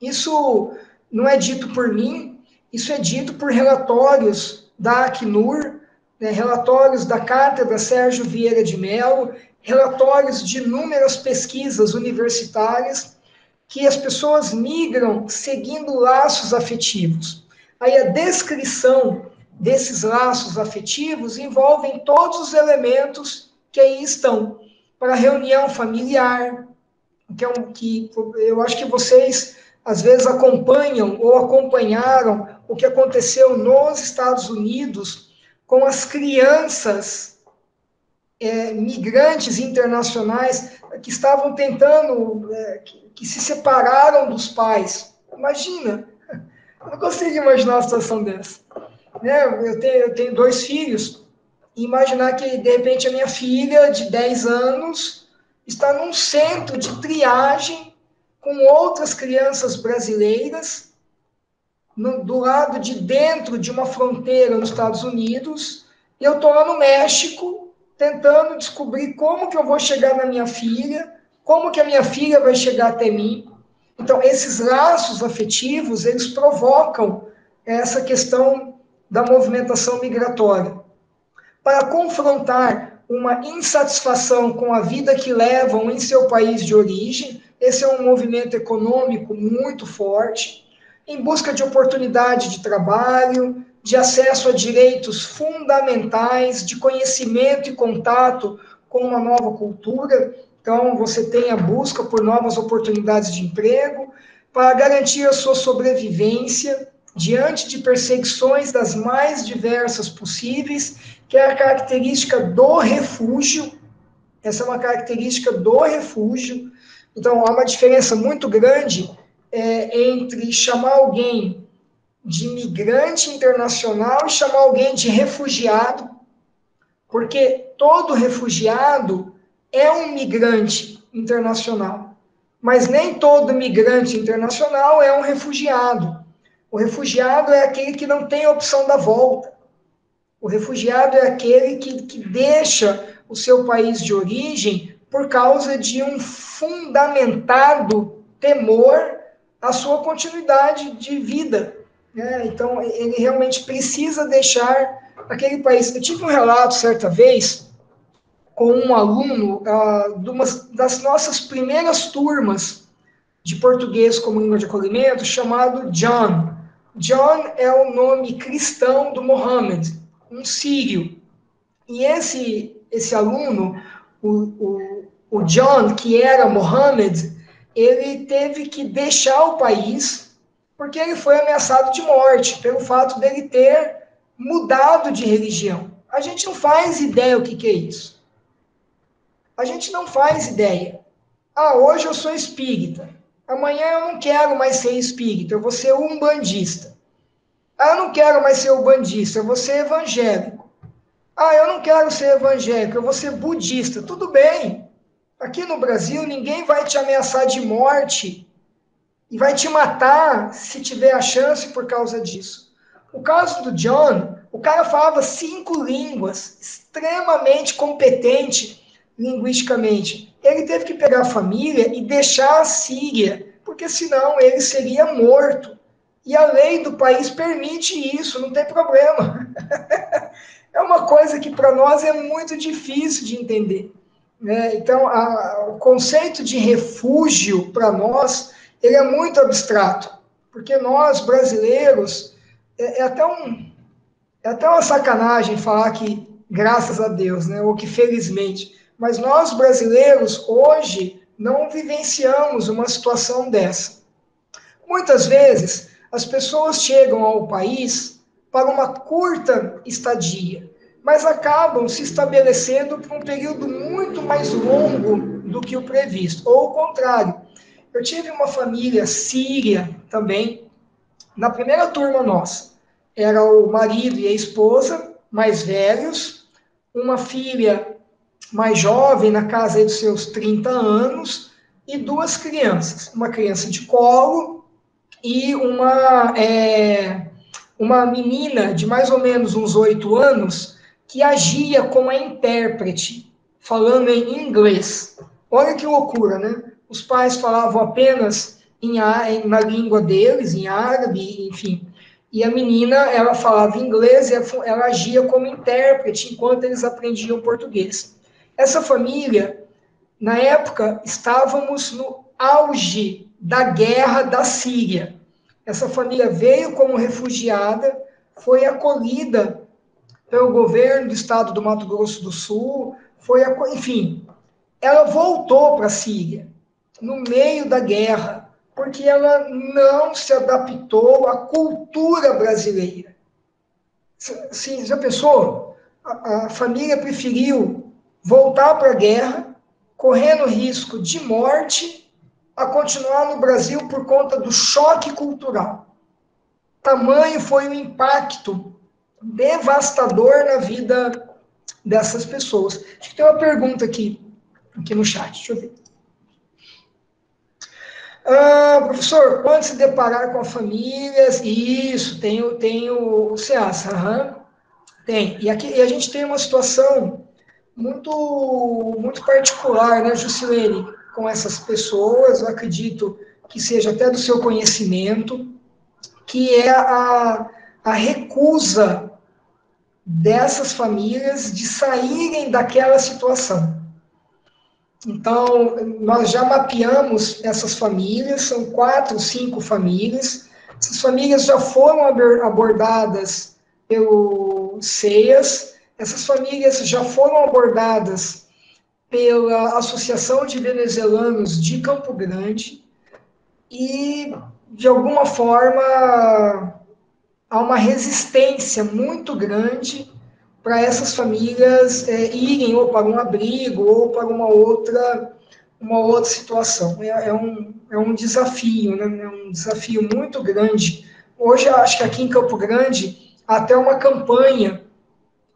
Isso não é dito por mim, isso é dito por relatórios da Acnur, né, relatórios da Cátedra Sérgio Vieira de Mello, relatórios de inúmeras pesquisas universitárias, que as pessoas migram seguindo laços afetivos. Aí a descrição desses laços afetivos envolvem todos os elementos que aí estão. Para a reunião familiar, que eu acho que vocês, às vezes, acompanham ou acompanharam o que aconteceu nos Estados Unidos com as crianças migrantes internacionais que estavam tentando, que se separaram dos pais. Imagina! Eu não consigo imaginar uma situação dessa. Né? Eu tenho 2 filhos, e imaginar que, de repente, a minha filha, de 10 anos, está num centro de triagem com outras crianças brasileiras, do lado de dentro de uma fronteira nos Estados Unidos, e eu estou lá no México, tentando descobrir como que eu vou chegar na minha filha, como que a minha filha vai chegar até mim. Então, esses laços afetivos, eles provocam essa questão da movimentação migratória. Para confrontar uma insatisfação com a vida que levam em seu país de origem, esse é um movimento econômico muito forte. em busca de oportunidade de trabalho, de acesso a direitos fundamentais, de conhecimento e contato com uma nova cultura. Então, você tem a busca por novas oportunidades de emprego, para garantir a sua sobrevivência diante de perseguições das mais diversas possíveis, que é a característica do refúgio. Essa é uma característica do refúgio. Então, há uma diferença muito grande entre chamar alguém de migrante internacional e chamar alguém de refugiado, porque todo refugiado é um migrante internacional, mas nem todo migrante internacional é um refugiado. O refugiado é aquele que não tem a opção da volta. O refugiado é aquele que deixa o seu país de origem por causa de um fundamentado temor à sua continuidade de vida. Então, ele realmente precisa deixar aquele país. Eu tive um relato, certa vez, com um aluno de uma das nossas primeiras turmas de português como língua de acolhimento, chamado John. John é o nome cristão do Mohammed, um sírio. E esse aluno, o John, que era Mohammed, ele teve que deixar o país porque ele foi ameaçado de morte pelo fato dele ter mudado de religião. A gente não faz ideia o que é isso. A gente não faz ideia. Hoje eu sou espírita. Amanhã eu não quero mais ser espírita, eu vou ser umbandista. Eu não quero mais ser umbandista, eu vou ser evangélico. Eu não quero ser evangélico, eu vou ser budista. Tudo bem. Aqui no Brasil, ninguém vai te ameaçar de morte e vai te matar se tiver a chance por causa disso. O caso do John, o cara falava 5 línguas, extremamente competente linguisticamente. Ele teve que pegar a família e deixar a Síria, porque senão ele seria morto. E a lei do país permite isso, não tem problema. É uma coisa que para nós é muito difícil de entender. Então, o conceito de refúgio para nós, ele é muito abstrato, porque nós, brasileiros, é até uma sacanagem falar que graças a Deus, ou que felizmente, mas nós, brasileiros, hoje, não vivenciamos uma situação dessa. Muitas vezes, as pessoas chegam ao país para uma curta estadia, mas acabam se estabelecendo por um período muito mais longo do que o previsto, ou o contrário. Eu tive uma família síria também, na primeira turma nossa. Era o marido e a esposa, mais velhos, uma filha mais jovem, na casa dos seus 30 anos, e 2 crianças, uma criança de colo e uma menina de mais ou menos uns 8 anos, que agia como a intérprete, falando em inglês. Olha que loucura, né? Os pais falavam apenas na língua deles, em árabe, enfim. E a menina, ela falava inglês e ela agia como intérprete enquanto eles aprendiam português. Essa família, na época, estávamos no auge da guerra da Síria. Essa família veio como refugiada, foi acolhida pelo governo do estado do Mato Grosso do Sul, enfim, ela voltou para a Síria, no meio da guerra, porque ela não se adaptou à cultura brasileira. Sim, já pensou? A família preferiu voltar para a guerra, correndo risco de morte, a continuar no Brasil por conta do choque cultural. Tamanho foi o impacto devastador na vida dessas pessoas. Acho que tem uma pergunta aqui no chat, deixa eu ver. Professor, quando se deparar com famílias, isso, tem o SEASA, tem. E aqui a gente tem uma situação muito particular, né, Jusilene, com essas pessoas, eu acredito que seja até do seu conhecimento, que é a recusa dessas famílias de saírem daquela situação. Então, nós já mapeamos essas famílias, são 4, 5 famílias, Essas famílias já foram abordadas pelo CEAS, essas famílias já foram abordadas pela Associação de Venezuelanos de Campo Grande e, de alguma forma, há uma resistência muito grande para essas famílias irem ou para um abrigo ou para uma outra situação. É um desafio, né? É um desafio muito grande. Hoje, acho que aqui em Campo Grande, há até uma campanha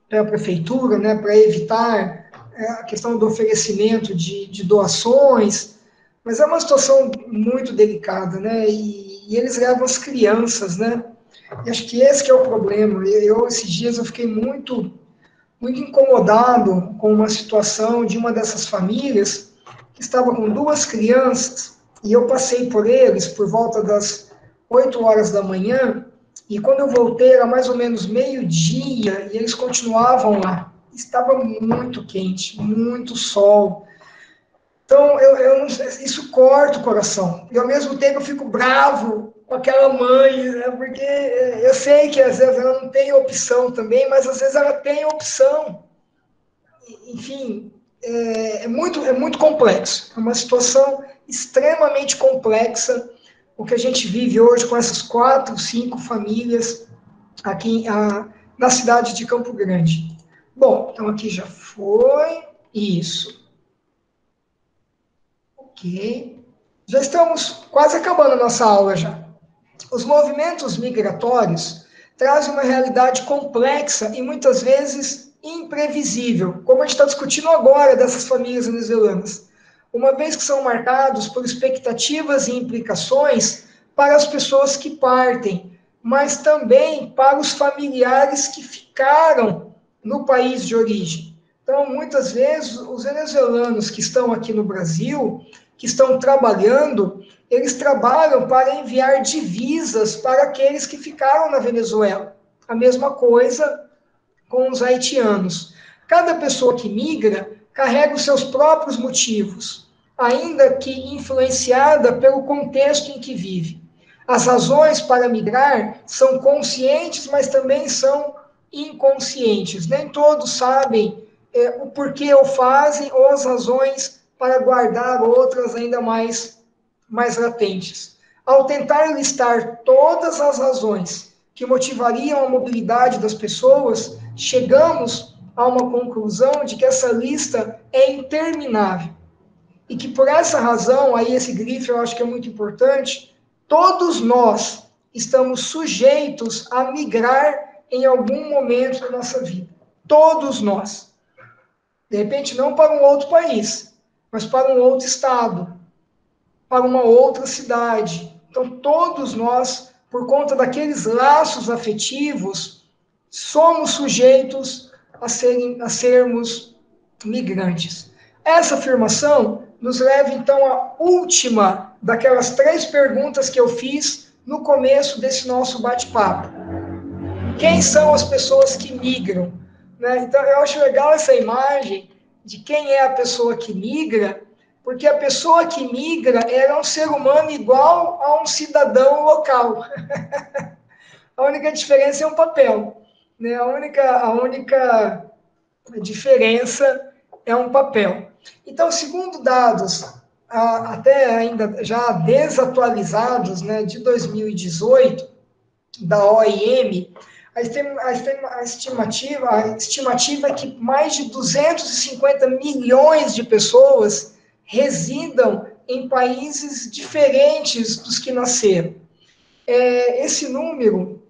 da prefeitura, né, para evitar a questão do oferecimento de doações, mas é uma situação muito delicada, né? E eles levam as crianças, né? E acho que esse que é o problema. Esses dias, eu fiquei muito incomodado com uma situação de uma dessas famílias que estava com 2 crianças, e eu passei por eles por volta das 8 horas da manhã, e quando eu voltei era mais ou menos meio-dia, e eles continuavam lá. Estava muito quente, muito sol. Então, isso corta o coração. E, ao mesmo tempo, eu fico bravo com aquela mãe, né? Porque eu sei que, às vezes, ela não tem opção também, mas, às vezes, ela tem opção. Enfim, é muito complexo. É uma situação extremamente complexa o que a gente vive hoje com essas 4, 5 famílias aqui na cidade de Campo Grande. Bom, então aqui já foi. Isso. Ok. Já estamos quase acabando a nossa aula já. Os movimentos migratórios trazem uma realidade complexa e muitas vezes imprevisível, como a gente está discutindo agora dessas famílias venezuelanas, uma vez que são marcados por expectativas e implicações para as pessoas que partem, mas também para os familiares que ficaram no país de origem. Então, muitas vezes, os venezuelanos que estão aqui no Brasil, que estão trabalhando, eles trabalham para enviar divisas para aqueles que ficaram na Venezuela. A mesma coisa com os haitianos. Cada pessoa que migra carrega os seus próprios motivos, ainda que influenciada pelo contexto em que vive. As razões para migrar são conscientes, mas também são inconscientes. Nem todos sabem o porquê o fazem ou as razões para guardar outras ainda mais latentes. Ao tentar listar todas as razões que motivariam a mobilidade das pessoas, chegamos a uma conclusão de que essa lista é interminável. E que por essa razão, aí esse grife eu acho que é muito importante, todos nós estamos sujeitos a migrar em algum momento da nossa vida. Todos nós. De repente, não para um outro país, mas para um outro estado, para uma outra cidade. Então, todos nós, por conta daqueles laços afetivos, somos sujeitos a sermos migrantes. Essa afirmação nos leva, então, à última daquelas 3 perguntas que eu fiz no começo desse nosso bate-papo. Quem são as pessoas que migram? Né? Então, eu acho legal essa imagem de quem é a pessoa que migra, porque a pessoa que migra é um ser humano igual a um cidadão local. A única diferença é um papel. Né? A única diferença é um papel. Então, segundo dados, até ainda já desatualizados, né, de 2018, da OIM, a estimativa é que mais de 250 milhões de pessoas residam em países diferentes dos que nasceram. Esse número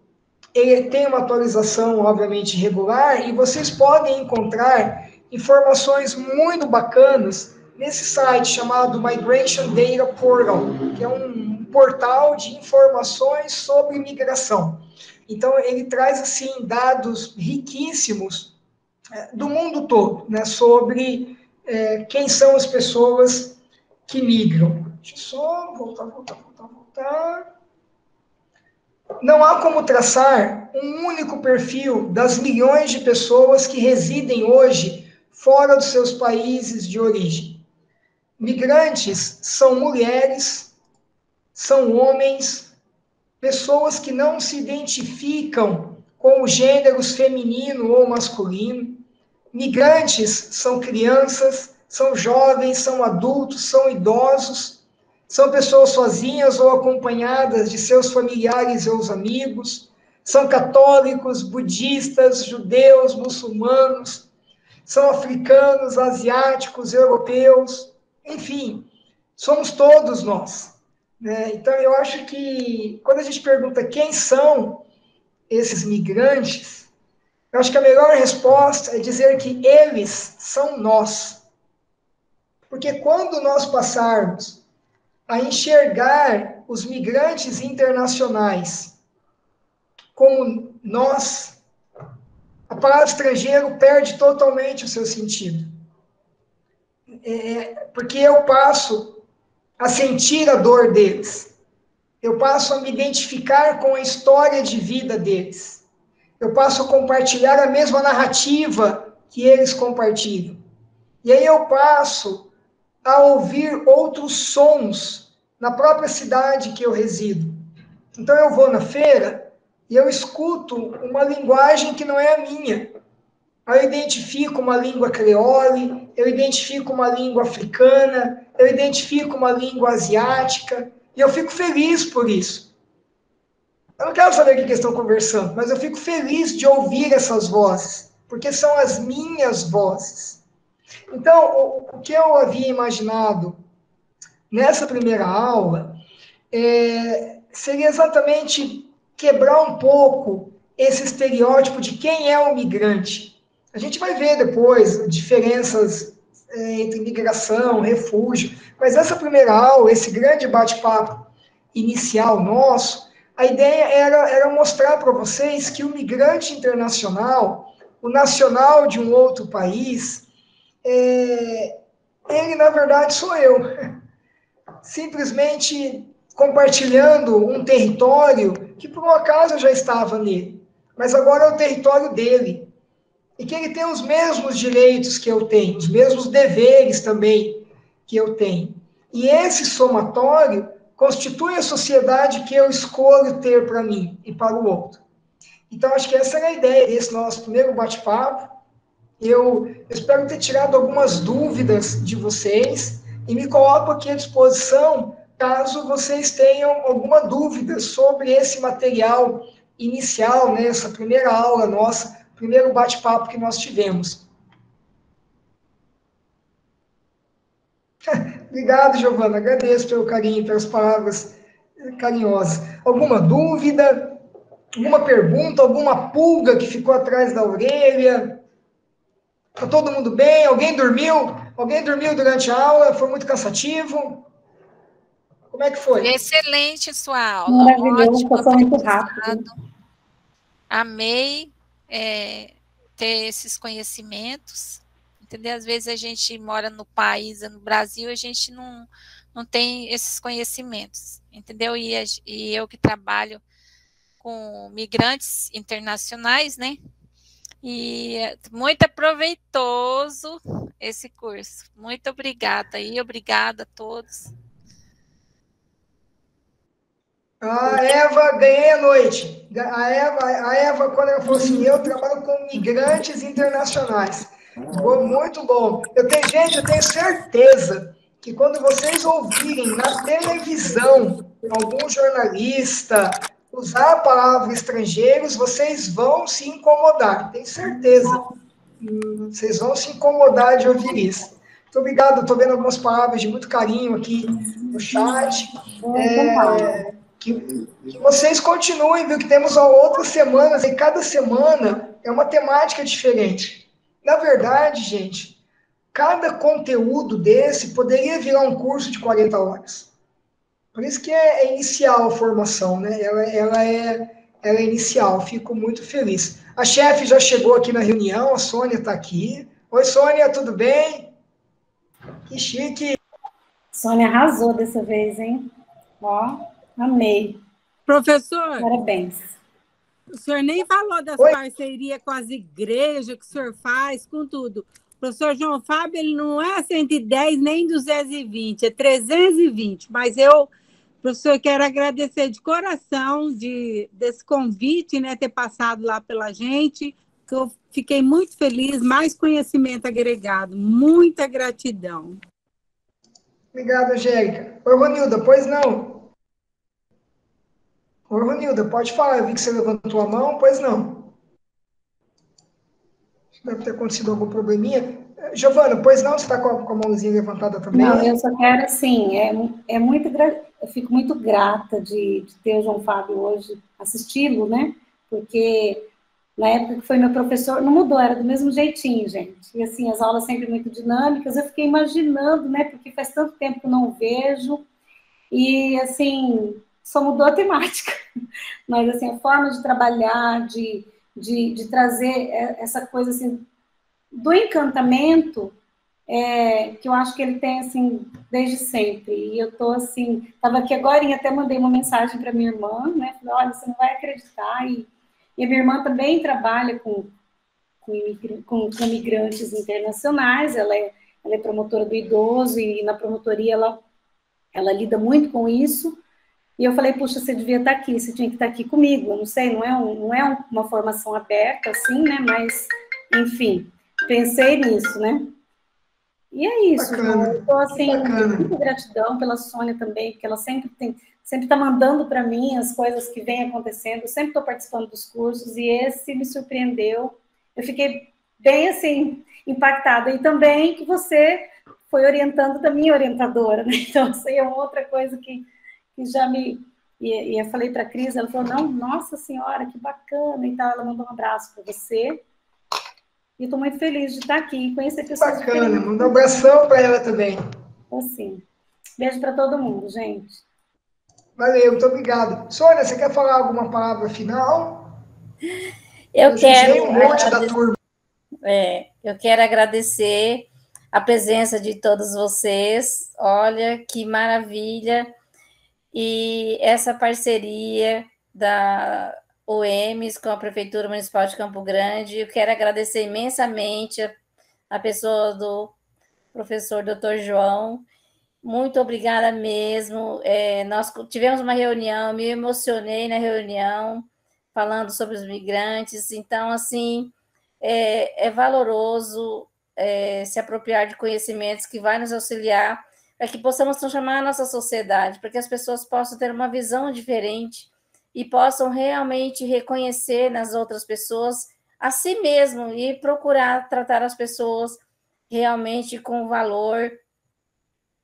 ele tem uma atualização, obviamente, regular, e vocês podem encontrar informações muito bacanas nesse site chamado Migration Data Portal, que é um portal de informações sobre imigração. Então, ele traz, assim, dados riquíssimos do mundo todo, né, sobre quem são as pessoas que migram. Deixa eu só voltar. Não há como traçar um único perfil das milhões de pessoas que residem hoje fora dos seus países de origem. Migrantes são mulheres, são homens, pessoas que não se identificam com os gêneros feminino ou masculino. Migrantes são crianças, são jovens, são adultos, são idosos, são pessoas sozinhas ou acompanhadas de seus familiares ou os amigos, são católicos, budistas, judeus, muçulmanos, são africanos, asiáticos, europeus, enfim, somos todos nós. Né? Então, eu acho que quando a gente pergunta quem são esses migrantes, eu acho que a melhor resposta é dizer que eles são nós. Porque quando nós passarmos a enxergar os migrantes internacionais como nós, a palavra estrangeiro perde totalmente o seu sentido. Porque eu passo a sentir a dor deles. Eu passo a me identificar com a história de vida deles. Eu passo a compartilhar a mesma narrativa que eles compartilham. E aí eu passo a ouvir outros sons na própria cidade que eu resido. Então eu vou na feira e eu escuto uma linguagem que não é a minha. Eu identifico uma língua creole, eu identifico uma língua africana, eu identifico uma língua asiática, e eu fico feliz por isso. Eu não quero saber o que eles estão conversando, mas eu fico feliz de ouvir essas vozes, porque são as minhas vozes. Então, o que eu havia imaginado nessa primeira aula seria exatamente quebrar um pouco esse estereótipo de quem é o migrante. A gente vai ver depois diferenças entre migração, refúgio, mas essa primeira aula, esse grande bate-papo inicial nosso, a ideia era mostrar para vocês que o migrante internacional, o nacional de um outro país, ele, na verdade, sou eu. Simplesmente compartilhando um território que, por um acaso, eu já estava nele, mas agora é o território dele. E que ele tem os mesmos direitos que eu tenho, os mesmos deveres também que eu tenho. E esse somatório constitui a sociedade que eu escolho ter para mim e para o outro. Então, acho que essa era a ideia desse nosso primeiro bate-papo. Eu espero ter tirado algumas dúvidas de vocês e me coloco aqui à disposição caso vocês tenham alguma dúvida sobre esse material inicial, né, essa primeira aula nossa, primeiro bate-papo que nós tivemos. Obrigado, Giovana. Agradeço pelo carinho, pelas palavras carinhosas. Alguma dúvida? Alguma pergunta? Alguma pulga que ficou atrás da orelha? Está todo mundo bem? Alguém dormiu? Alguém dormiu durante a aula? Foi muito cansativo? Como é que foi? Excelente sua aula. Maravilhoso, passou muito rápido. Amei ter esses conhecimentos, entendeu? Às vezes a gente mora no país, no Brasil, a gente não tem esses conhecimentos, entendeu? E eu que trabalho com migrantes internacionais, né? E é muito proveitoso esse curso. Muito obrigada e obrigada a todos. A Eva, ganhei a noite. A Eva, quando ela falou assim, eu trabalho com migrantes internacionais. Foi muito bom. Eu tenho certeza que quando vocês ouvirem na televisão algum jornalista usar a palavra estrangeiros, vocês vão se incomodar. Tenho certeza. Vocês vão se incomodar de ouvir isso. Muito obrigado. Estou vendo algumas palavras de muito carinho aqui no chat. Que vocês continuem, viu? Que temos outras semanas, e cada semana é uma temática diferente. Na verdade, gente, cada conteúdo desse poderia virar um curso de 40 horas. Por isso que é inicial a formação, né? Ela é inicial, fico muito feliz. A chefe já chegou aqui na reunião, a Sônia está aqui. Oi, Sônia, tudo bem? Que chique. Sônia arrasou dessa vez, hein? Ó. Amei. Professor, parabéns. O senhor nem falou das parcerias com as igrejas que o senhor faz, com tudo. O professor João Fábio, ele não é 110 nem 220, é 320, mas eu Professor, quero agradecer de coração desse convite, né, ter passado lá pela gente, que eu fiquei muito feliz, mais conhecimento agregado, muita gratidão. Obrigado, Angélica. Oi, Ronilda, pois não? Oi, Ronilda, pode falar, eu vi que você levantou a mão, pois não? Deve ter acontecido algum probleminha. Giovana, pois não? Você está com a mãozinha levantada também? Não, eu só quero, assim, eu fico muito grata de ter o João Fábio hoje, assisti-lo, né? Porque na época que foi meu professor, não mudou, era do mesmo jeitinho, gente. E, assim, as aulas sempre muito dinâmicas, eu fiquei imaginando, né? Porque faz tanto tempo que eu não vejo, e, assim, só mudou a temática. Mas, assim, a forma de trabalhar, de trazer essa coisa, assim, do encantamento, que eu acho que ele tem, assim, desde sempre. E eu tô, assim, estava aqui agora e até mandei uma mensagem para minha irmã, né? Falei, olha, você não vai acreditar. E a minha irmã também trabalha com imigrantes internacionais, ela é promotora do idoso e na promotoria ela lida muito com isso. E eu falei, puxa, você devia estar aqui, você tinha que estar aqui comigo. Eu não sei, não é uma formação aberta, assim, né? Mas, enfim, pensei nisso, né? E é isso, João. Eu estou, assim, muita gratidão pela Sônia também, porque ela sempre está mandando para mim as coisas que vêm acontecendo, eu sempre estou participando dos cursos, e esse me surpreendeu. Eu fiquei bem, assim, impactada. E também que você foi orientando da minha orientadora, né? Então, isso aí é uma outra coisa que já me... E eu falei para a Cris, ela falou, não, nossa senhora, que bacana, e tal. Ela mandou um abraço para você. E estou muito feliz de estar aqui e conhecer pessoas diferentes. Bacana, manda um abração para ela também. Assim. Beijo para todo mundo, gente. Valeu, muito obrigado. Sônia, você quer falar alguma palavra final? Eu quero um monte da turma. Eu quero agradecer a presença de todos vocês. Olha, que maravilha. E essa parceria da OEMS com a Prefeitura Municipal de Campo Grande, eu quero agradecer imensamente a pessoa do professor Dr. João. Muito obrigada mesmo. Nós tivemos uma reunião, me emocionei na reunião, falando sobre os migrantes. Então, assim, é valoroso se apropriar de conhecimentos que vai nos auxiliar para que possamos transformar a nossa sociedade, para que as pessoas possam ter uma visão diferente e possam realmente reconhecer nas outras pessoas a si mesmo e procurar tratar as pessoas realmente com valor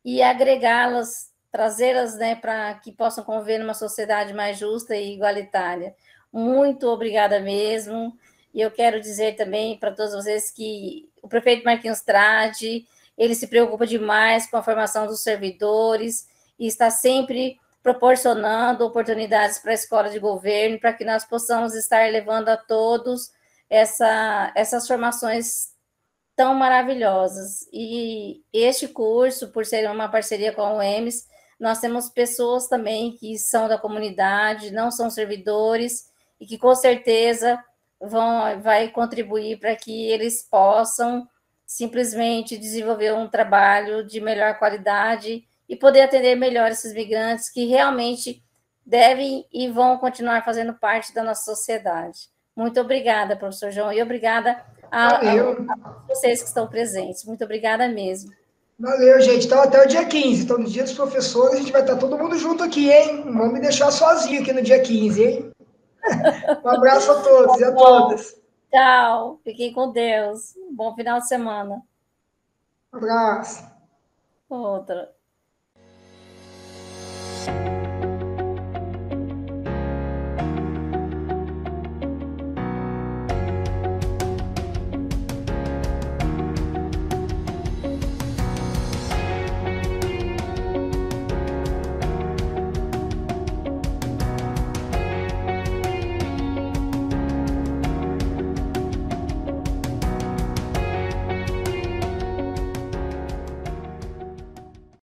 e agregá-las, trazê-las, né, para que possam conviver numa sociedade mais justa e igualitária. Muito obrigada mesmo. E eu quero dizer também para todos vocês que o prefeito Marquinhos Tradi, ele se preocupa demais com a formação dos servidores e está sempre proporcionando oportunidades para a escola de governo, para que nós possamos estar levando a todos essas formações tão maravilhosas. E este curso, por ser uma parceria com a UEMS, nós temos pessoas também que são da comunidade, não são servidores, e que com certeza vai contribuir para que eles possam simplesmente desenvolver um trabalho de melhor qualidade e poder atender melhor esses migrantes que realmente devem e vão continuar fazendo parte da nossa sociedade. Muito obrigada, professor João, e obrigada a vocês que estão presentes. Muito obrigada mesmo. Valeu, gente. Então, até o dia 15. Então, no dia dos professores, a gente vai estar todo mundo junto aqui, hein? Não vamos me deixar sozinho aqui no dia 15, hein? Um abraço a todos e a todas. Tchau. Fiquem com Deus. Bom final de semana. Um abraço. Outra.